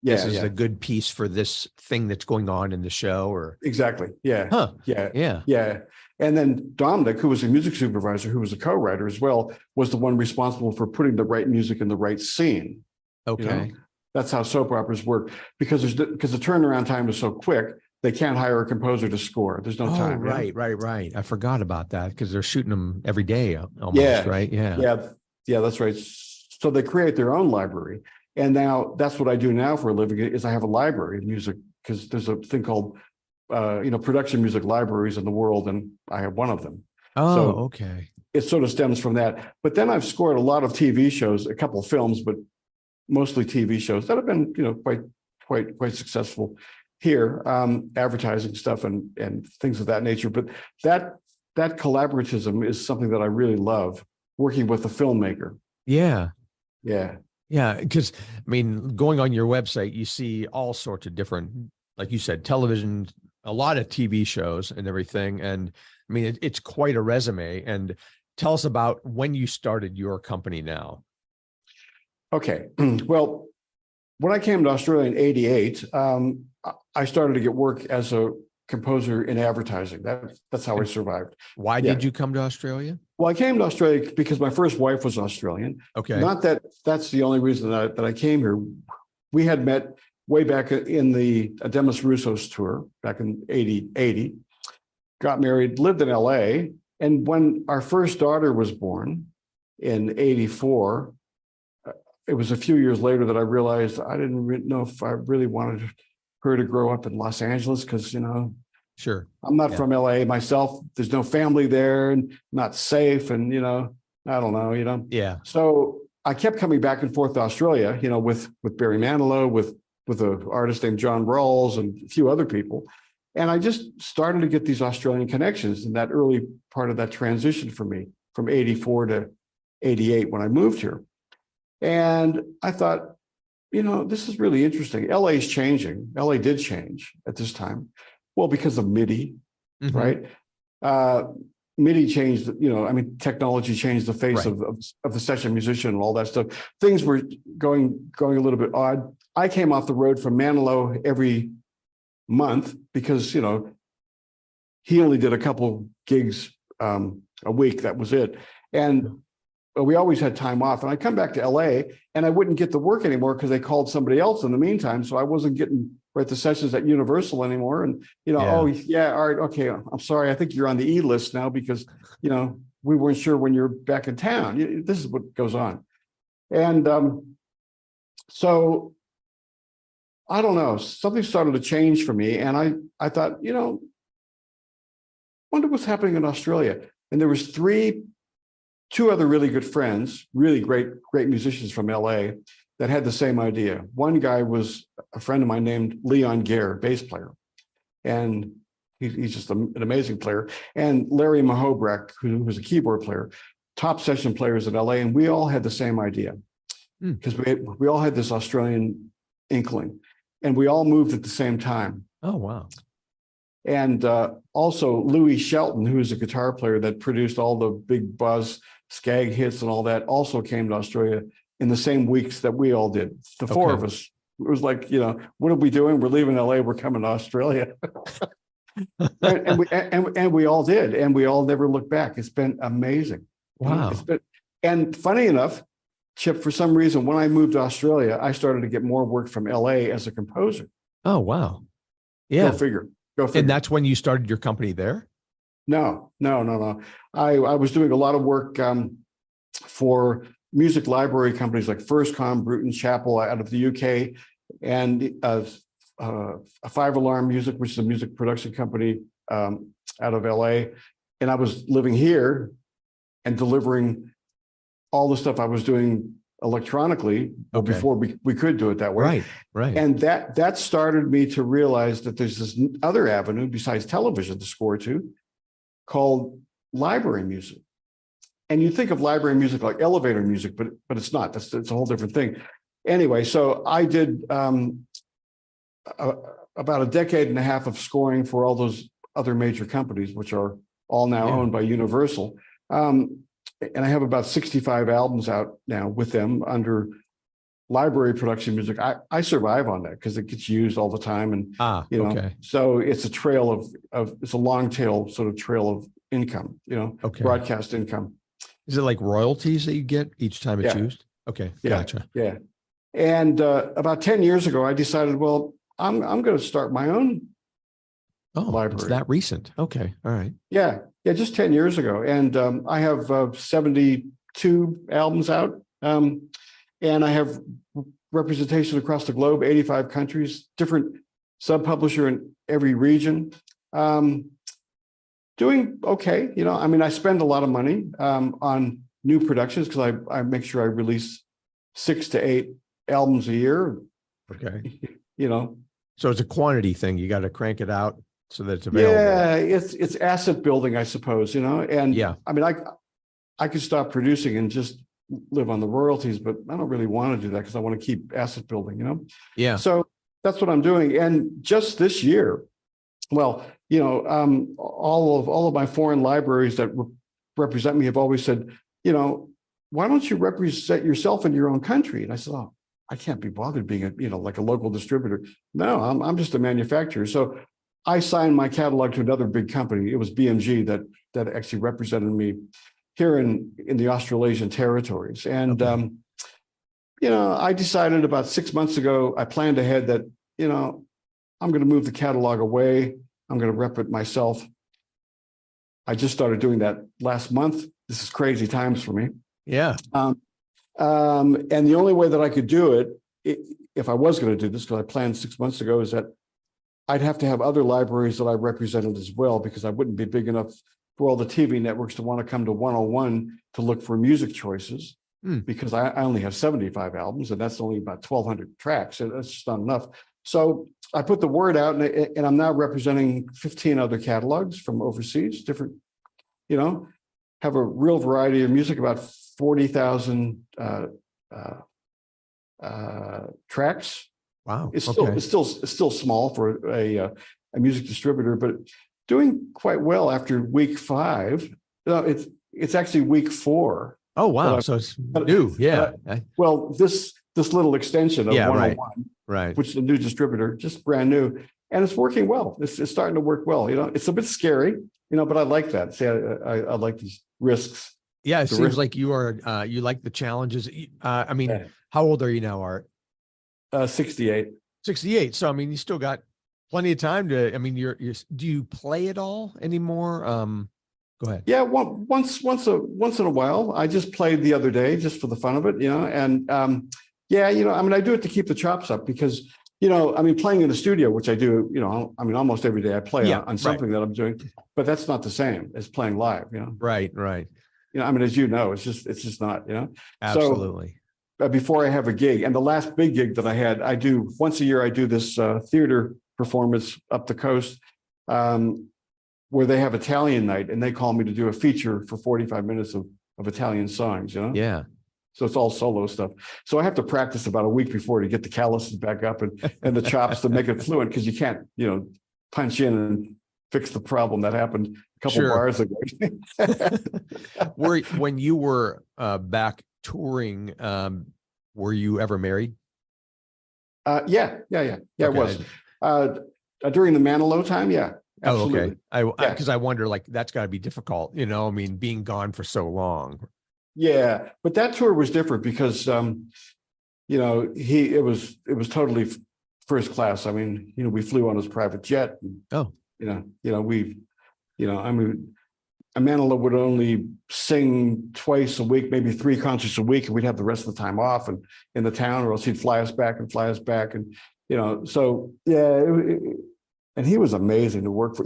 this is a good piece for this thing that's going on in the show, or Exactly. Yeah. huh? Yeah. And then Dominic, who was a music supervisor, who was a co-writer as well, was the one responsible for putting the right music in the right scene. Okay. You know? That's how soap operas work, because the turnaround time is so quick. They can't hire a composer to score. There's no time. Right. I forgot about that, because they're shooting them every day almost, right? Yeah, that's right. So they create their own library. And now that's what I do now for a living, is I have a library of music, because there's a thing called, production music libraries in the world, and I have one of them. Oh, so okay. It sort of stems from that. But then I've scored a lot of TV shows, a couple of films, but mostly TV shows that have been, quite successful here, advertising stuff and things of that nature. But that collaboratism is something that I really love, working with a filmmaker. Yeah. Yeah. Because going on your website, you see all sorts of different, like you said, television, a lot of TV shows and everything. And it's quite a resume. And tell us about when you started your company now. Okay. Well, when I came to Australia in '88, I started to get work as a composer in advertising. That's how I survived. Why did you come to Australia? Well, I came to Australia because my first wife was Australian. Okay. Not that that's the only reason that I came here. We had met way back in the Demis Roussos tour back in 80, got married, lived in LA. And when our first daughter was born in 84, it was a few years later that I realized I didn't know if I really wanted her to grow up in Los Angeles, because, sure, I'm not from LA myself. There's no family there, and not safe. And, I don't know, Yeah. So I kept coming back and forth to Australia, with Barry Manilow, with an artist named John Rawls and a few other people. And I just started to get these Australian connections in that early part of that transition for me, from 84 to 88 when I moved here. And I thought, this is really interesting. LA is changing. LA did change at this time. Well, because of MIDI, right? MIDI changed, technology changed the face of the session musician and all that stuff. Things were going a little bit odd. I came off the road from Manilow every month because, he only did a couple gigs a week. That was it. And we always had time off. And I come back to LA and I wouldn't get the work anymore because they called somebody else in the meantime. So I wasn't getting the sessions at Universal anymore. And, all right, okay, I'm sorry. I think you're on the E list now because, we weren't sure when you're back in town. This is what goes on. And so I don't know, something started to change for me. And I thought, wonder what's happening in Australia. And there was two other really good friends, really great musicians from LA that had the same idea. One guy was a friend of mine named Leon Gare, bass player. And he's just an amazing player. And Larry Mahobrak, who was a keyboard player, top session players in LA. And we all had the same idea because we all had this Australian inkling, and we all moved at the same time. Oh, wow. And also Louis Shelton, who is a guitar player that produced all the big buzz skag hits and all that, also came to Australia in the same weeks that we all did. The four of us. It was like, what are we doing? We're leaving LA. We're coming to Australia. and we all did. And we all never looked back. It's been amazing. Wow. And funny enough, Chip, for some reason, when I moved to Australia, I started to get more work from LA as a composer. Oh, wow. Yeah. Go figure. And that's when you started your company there? No. I was doing a lot of work for music library companies like FirstCom, Bruton Chapel out of the UK, and Five Alarm Music, which is a music production company out of LA. And I was living here and delivering all the stuff I was doing electronically before we could do it that way. Right. And that started me to realize that there's this other avenue besides television to score to called library music. And you think of library music like elevator music, but it's not. It's a whole different thing. Anyway, so I did about a decade and a half of scoring for all those other major companies, which are all now owned by Universal. And I have about 65 albums out now with them under library production music. I survive on that because it gets used all the time. And, so it's a trail it's a long tail sort of trail of income, broadcast income. Is it like royalties that you get each time it's used? Okay. Gotcha. Yeah. And about 10 years ago, I decided, well, I'm going to start my own library. It's that recent. Okay. All right. Yeah. Just 10 years ago. And I have 72 albums out. And I have representation across the globe, 85 countries, different sub-publisher in every region. Doing okay. I spend a lot of money on new productions because I make sure I release 6 to 8 albums a year. Okay. So it's a quantity thing. You got to crank it out so that it's available. Yeah, it's asset building, I suppose, and I could stop producing and just live on the royalties, but I don't really want to do that because I want to keep asset building, Yeah. So that's what I'm doing. And just this year, well, all of my foreign libraries that represent me have always said, why don't you represent yourself in your own country? And I said, oh, I can't be bothered being like a local distributor. No, I'm just a manufacturer. So I signed my catalog to another big company. It was BMG that actually represented me here in the Australasian territories. And, I decided about 6 months ago, I planned ahead that, I'm going to move the catalog away. I'm going to rep it myself. I just started doing that last month. This is crazy times for me. Yeah. And the only way that I could do it, if I was going to do this, because I planned 6 months ago, is that I'd have to have other libraries that I represented as well, because I wouldn't be big enough for all the TV networks to want to come to 101 to look for music choices, because I only have 75 albums, and that's only about 1,200 tracks. And that's just not enough. So I put the word out, and I'm now representing 15 other catalogs from overseas, different, have a real variety of music, about 40,000 tracks. Wow. It's still small for a music distributor, but doing quite well after week 5. It's actually week 4. Oh, wow. So it's new. Yeah. Well, this little extension of 101, right, which is a new distributor, just brand new, and it's working well. It's starting to work well. It's a bit scary, but I like that. See, I like these risks. Yeah, it seems like you are. You like the challenges. How old are you now, Art? 68. 68. So you still got plenty of time to. You're. Do you play it all anymore? Go ahead. Yeah, once in a while. I just played the other day just for the fun of it, and I do it to keep the chops up because, playing in the studio, which I do, almost every day I play on something that I'm doing, but that's not the same as playing live, Right. As it's just not, Absolutely. So before I have a gig, and the last big gig that I had, I do once a year, I do this theater performance up the coast, where they have Italian night, and they call me to do a feature for 45 minutes of Italian songs, Yeah. So it's all solo stuff. So I have to practice about a week before to get the calluses back up and the chops to make it fluent, because you can't, punch in and fix the problem that happened a couple bars ago. When you were back touring, were you ever married? Yeah. Okay. It was during the Manilow time. Yeah. Absolutely. Oh, okay. Because I wonder, that's got to be difficult, being gone for so long. Yeah, but that tour was different because, it was totally first class. We flew on his private jet. And, Manilow would only sing twice a week, maybe 3 concerts a week, and we'd have the rest of the time off and in the town, or else he'd fly us back. And, so yeah, and he was amazing to work for.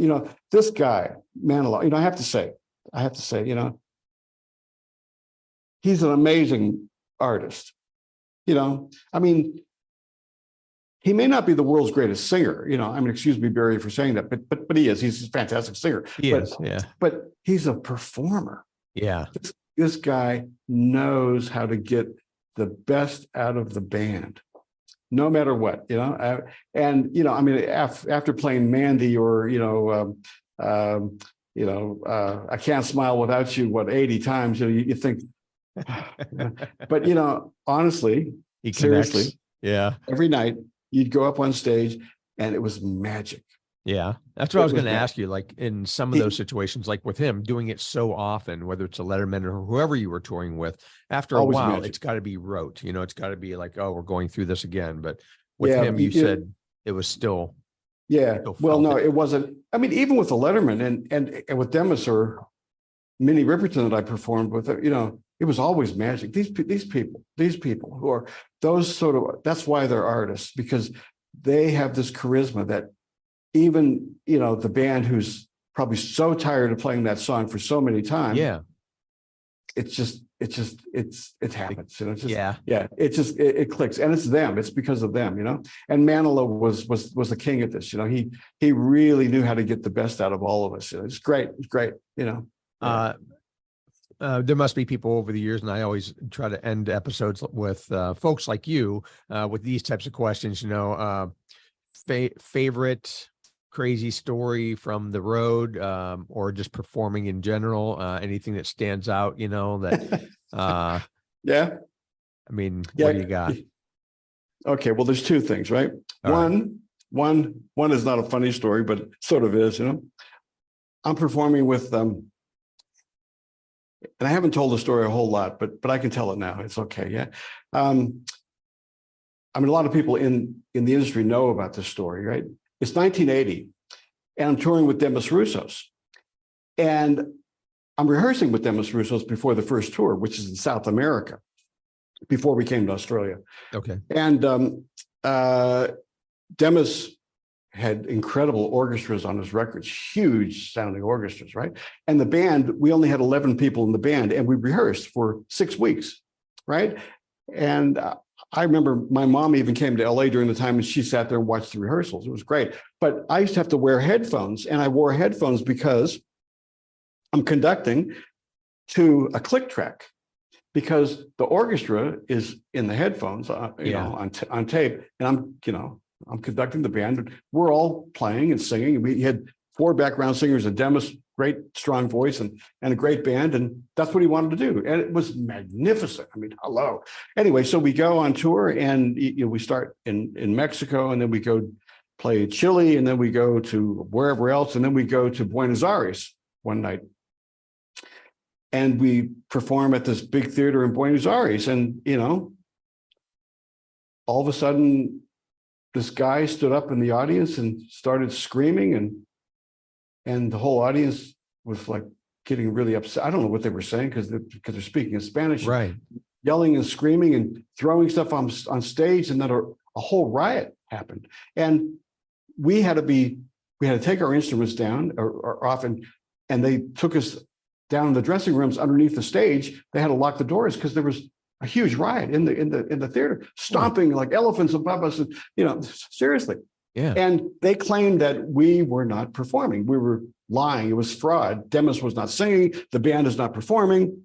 This guy, Manilow, I have to say, he's an amazing artist. He may not be the world's greatest singer, excuse me, Barry, for saying that, but he is. He's a fantastic singer. He is, yeah. But he's a performer. Yeah. This guy knows how to get the best out of the band, no matter what, after playing Mandy or, I can't smile without you, 80 times, you think, but, honestly, He seriously, connects. Yeah. every night you'd go up on stage and it was magic. Yeah. That's what I It was was going to magic. ask you. Like in some of those situations, like with him doing it so often, whether it's a Letterman or whoever you were touring with, after a Always while, magic. it's got to be rote. It's got to be like, oh, we're going through this again. But with Yeah. him, you said it was still, Yeah. still Well, felt no, it. it wasn't. I mean, even with the Letterman and with Demis or Minnie Riperton that I performed with, it was always magic. These people who are those sort of, that's why they're artists, because they have this charisma that even, the band who's probably so tired of playing that song for so many times, Yeah. it happens, Yeah. yeah, it clicks, and it's them. It's because of them, And Manilow was the king at this. He really knew how to get the best out of all of us. It's great. It's great. Yeah. There must be people over the years, and I always try to end episodes with folks like you with these types of questions. Favorite crazy story from the road, or just performing in general, anything that stands out, that Yeah. I mean, Yeah. what do you got? Okay, well, there's two things, right? All right. One is not a funny story, but it sort of is. I'm performing with and I haven't told the story a whole lot, but I can tell it now. It's okay. Yeah. I mean, a lot of people in the industry know about this story, right? It's 1980, and I'm touring with Demis Roussos, and I'm rehearsing with Demis Roussos before the first tour, which is in South America, before we came to Australia. Okay. And Demis had incredible orchestras on his records, huge sounding orchestras, right? And the band, we only had 11 people in the band, and we rehearsed for 6 weeks, right? And I remember my mom even came to LA during the time, and she sat there and watched the rehearsals. It was great. But I used to have to wear headphones, and I wore headphones because I'm conducting to a click track, because the orchestra is in the headphones, on tape, and I'm conducting the band. We're all playing and singing. We had 4 background singers, and Demis, great strong voice, and a great band, and that's what he wanted to do, and it was magnificent. I mean, hello. Anyway, so we go on tour, and we start in Mexico, and then we go play Chile, and then we go to wherever else, and then we go to Buenos Aires one night. And we perform at this big theater in Buenos Aires. And, all of a sudden, this guy stood up in the audience and started screaming. And the whole audience was like getting really upset. I don't know what they were saying because they're speaking in Spanish. Right. Yelling and screaming and throwing stuff on stage. And then a whole riot happened. And we had to take our instruments down or off, and they took us down in the dressing rooms underneath the stage. They had to lock the doors because there was a huge riot in the theater, stomping like elephants above us, and seriously. Yeah. And they claimed that we were not performing. We were lying. It was fraud. Demis was not singing. The band is not performing.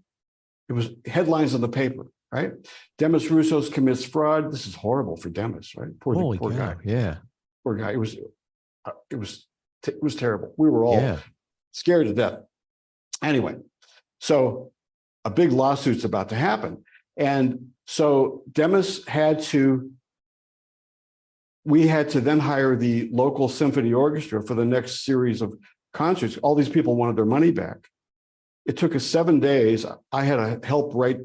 It was headlines in the paper, right? Demis Roussos commits fraud. This is horrible for Demis, right? Poor guy. Yeah. Poor guy. It was terrible. We were all scared to death. Anyway, so a big lawsuit's about to happen. And so we had to then hire the local symphony orchestra for the next series of concerts. All these people wanted their money back. It took us 7 days. I had to help write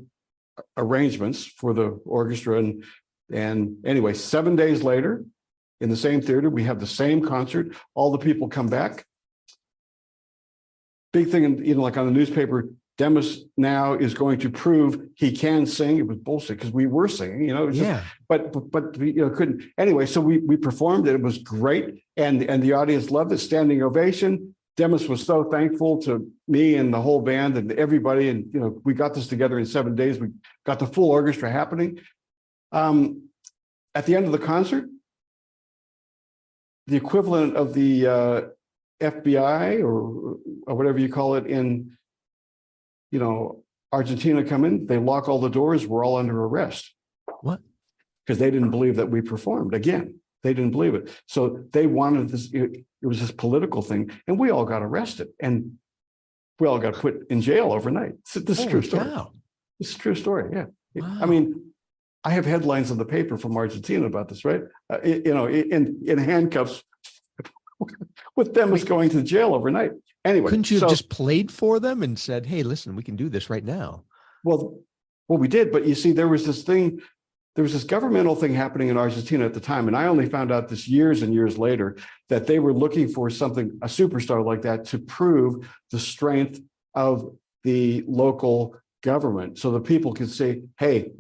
arrangements for the orchestra. And anyway, 7 days later, in the same theater, we have the same concert. All the people come back. Big thing, like on the newspaper, Demis now is going to prove he can sing. It was bullshit because we were singing, but couldn't. Anyway, so we performed it. It was great, and the audience loved it. Standing ovation. Demis was so thankful to me and the whole band and everybody, and we got this together in 7 days. We got the full orchestra happening. At the end of the concert, the equivalent of the FBI or whatever you call it in, Argentina come in, they lock all the doors. We're all under arrest. What? Because they didn't believe that we performed again. They didn't believe it. So they wanted this, it was this political thing, and we all got arrested and we all got put in jail overnight. This is a true story. Cow. This is a true story. Yeah. Wow. I mean, I have headlines in the paper from Argentina about this, right? In handcuffs with them as going to jail overnight. Anyway, couldn't you have just played for them and said, "Hey, listen, we can do this right now"? Well, we did, but you see, there was this governmental thing happening in Argentina at the time, and I only found out this years and years later that they were looking for a superstar like that to prove the strength of the local government, so the people could say, "Hey,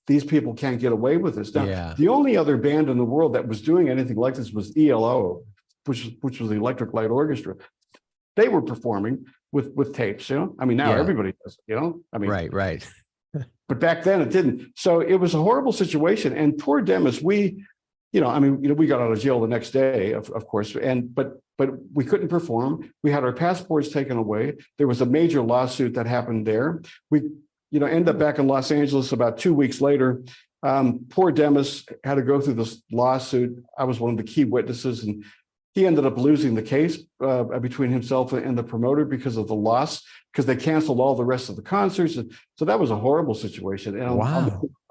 these people can't get away with this." Now, the only other band in the world that was doing anything like this was ELO, which was the Electric Light Orchestra. They were performing with tapes, I mean, now everybody does, I mean, right. But back then it didn't. So it was a horrible situation. And poor Demis, we got out of jail the next day, of course, but we couldn't perform. We had our passports taken away. There was a major lawsuit that happened there. We, ended up back in Los Angeles about 2 weeks later. Poor Demis had to go through this lawsuit. I was one of the key witnesses, and he ended up losing the case between himself and the promoter because of the loss, because they canceled all the rest of the concerts. And so that was a horrible situation. And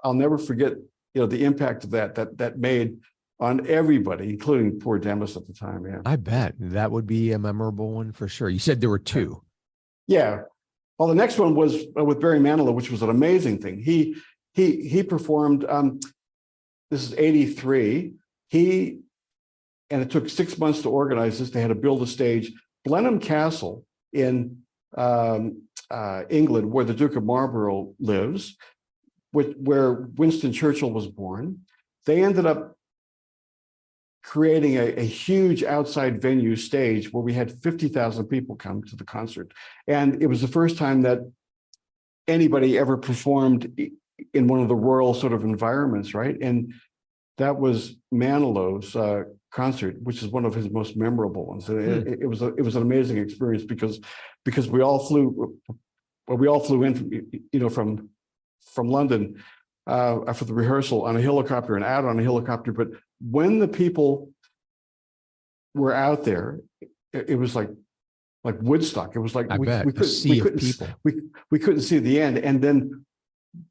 I'll never forget, the impact of that made on everybody, including poor Demis at the time. Yeah, I bet that would be a memorable one for sure. You said there were two. Yeah. Well, the next one was with Barry Manilow, which was an amazing thing. He performed. This is '83. And it took 6 months to organize this. They had to build a stage. Blenheim Castle in England, where the Duke of Marlborough lives, where Winston Churchill was born. They ended up creating a huge outside venue stage where we had 50,000 people come to the concert. And it was the first time that anybody ever performed in one of the royal sort of environments, right? And that was Manilow's concert, which is one of his most memorable ones. And it was an amazing experience because we all flew in from London for the rehearsal on a helicopter and out on a helicopter. But when the people were out there, it was like Woodstock. It was like we couldn't see the end. And then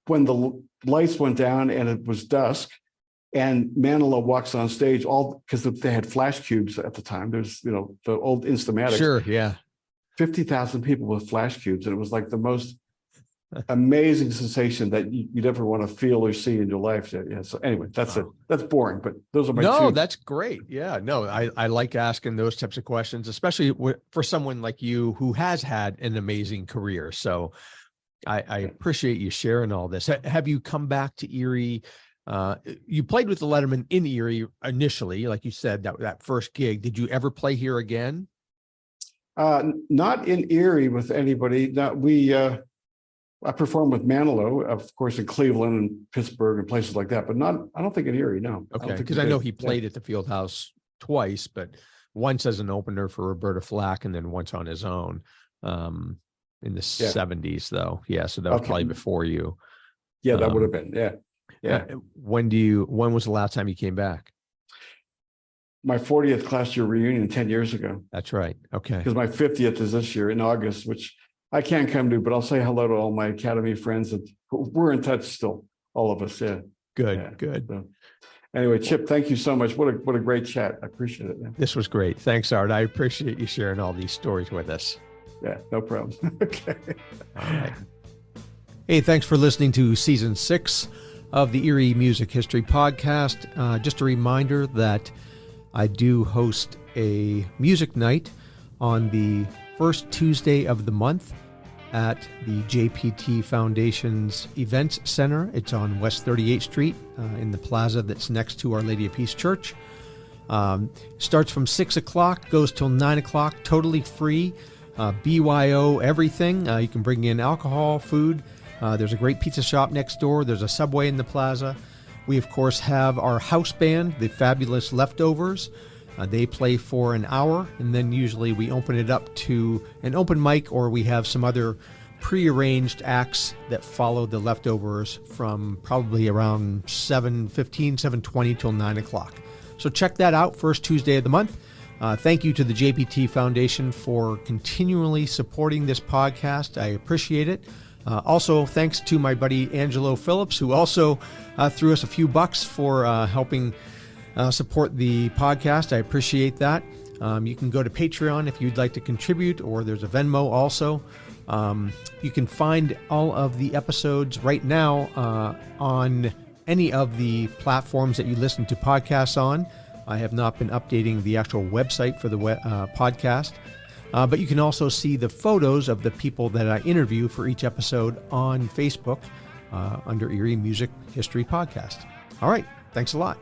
when the lights went down and it was dusk, and Manilow walks on stage, all because they had flash cubes at the time. There's, the old Instamatic. Sure, yeah. 50,000 people with flash cubes. And it was like the most amazing sensation that you'd ever want to feel or see in your life. Yeah. So anyway, that's it. That's boring, but those are my two. No, that's great. Yeah, no, I like asking those types of questions, especially for someone like you who has had an amazing career. So I appreciate you sharing all this. Have you come back to Erie? You played with the Lettermen in Erie initially, like you said, that first gig. Did you ever play here again? Not in Erie with anybody. I performed with Manilow, of course, in Cleveland and Pittsburgh and places like that, but I don't think in Erie, no. Okay, because I know he played at the Fieldhouse twice, but once as an opener for Roberta Flack and then once on his own in the 70s, though. Yeah, so that was probably before you. Yeah, that would have been, yeah. Yeah. When was the last time you came back? My 40th class year reunion 10 years ago. That's right. Okay. Because my 50th is this year in August, which I can't come to, but I'll say hello to all my Academy friends. And we're in touch still, all of us. Yeah. Good. So, anyway, Chip, thank you so much. What a great chat. I appreciate it. Man. This was great. Thanks, Art. I appreciate you sharing all these stories with us. Yeah, no problem. Okay. All right. Hey, thanks for listening to season 6 of the Erie Music History Podcast. Just a reminder that I do host a music night on the first Tuesday of the month at the JPT Foundation's Events Center. It's on West 38th Street in the plaza that's next to Our Lady of Peace Church. Starts from 6 o'clock, goes till 9 o'clock, totally free. BYO everything. You can bring in alcohol, food. There's a great pizza shop next door. There's a Subway in the plaza. We, of course, have our house band, the Fabulous Leftovers. They play for an hour, and then usually we open it up to an open mic, or we have some other prearranged acts that follow the Leftovers from probably around 7:15, 7:20 till 9 o'clock. So check that out, first Tuesday of the month. Thank you to the JPT Foundation for continually supporting this podcast. I appreciate it. Also, thanks to my buddy Angelo Phillips, who also threw us a few bucks for helping support the podcast. I appreciate that. You can go to Patreon if you'd like to contribute, or there's a Venmo also. You can find all of the episodes right now on any of the platforms that you listen to podcasts on. I have not been updating the actual website for the podcast, but you can also see the photos of the people that I interview for each episode on Facebook under Erie Music History Podcast. All right, thanks a lot.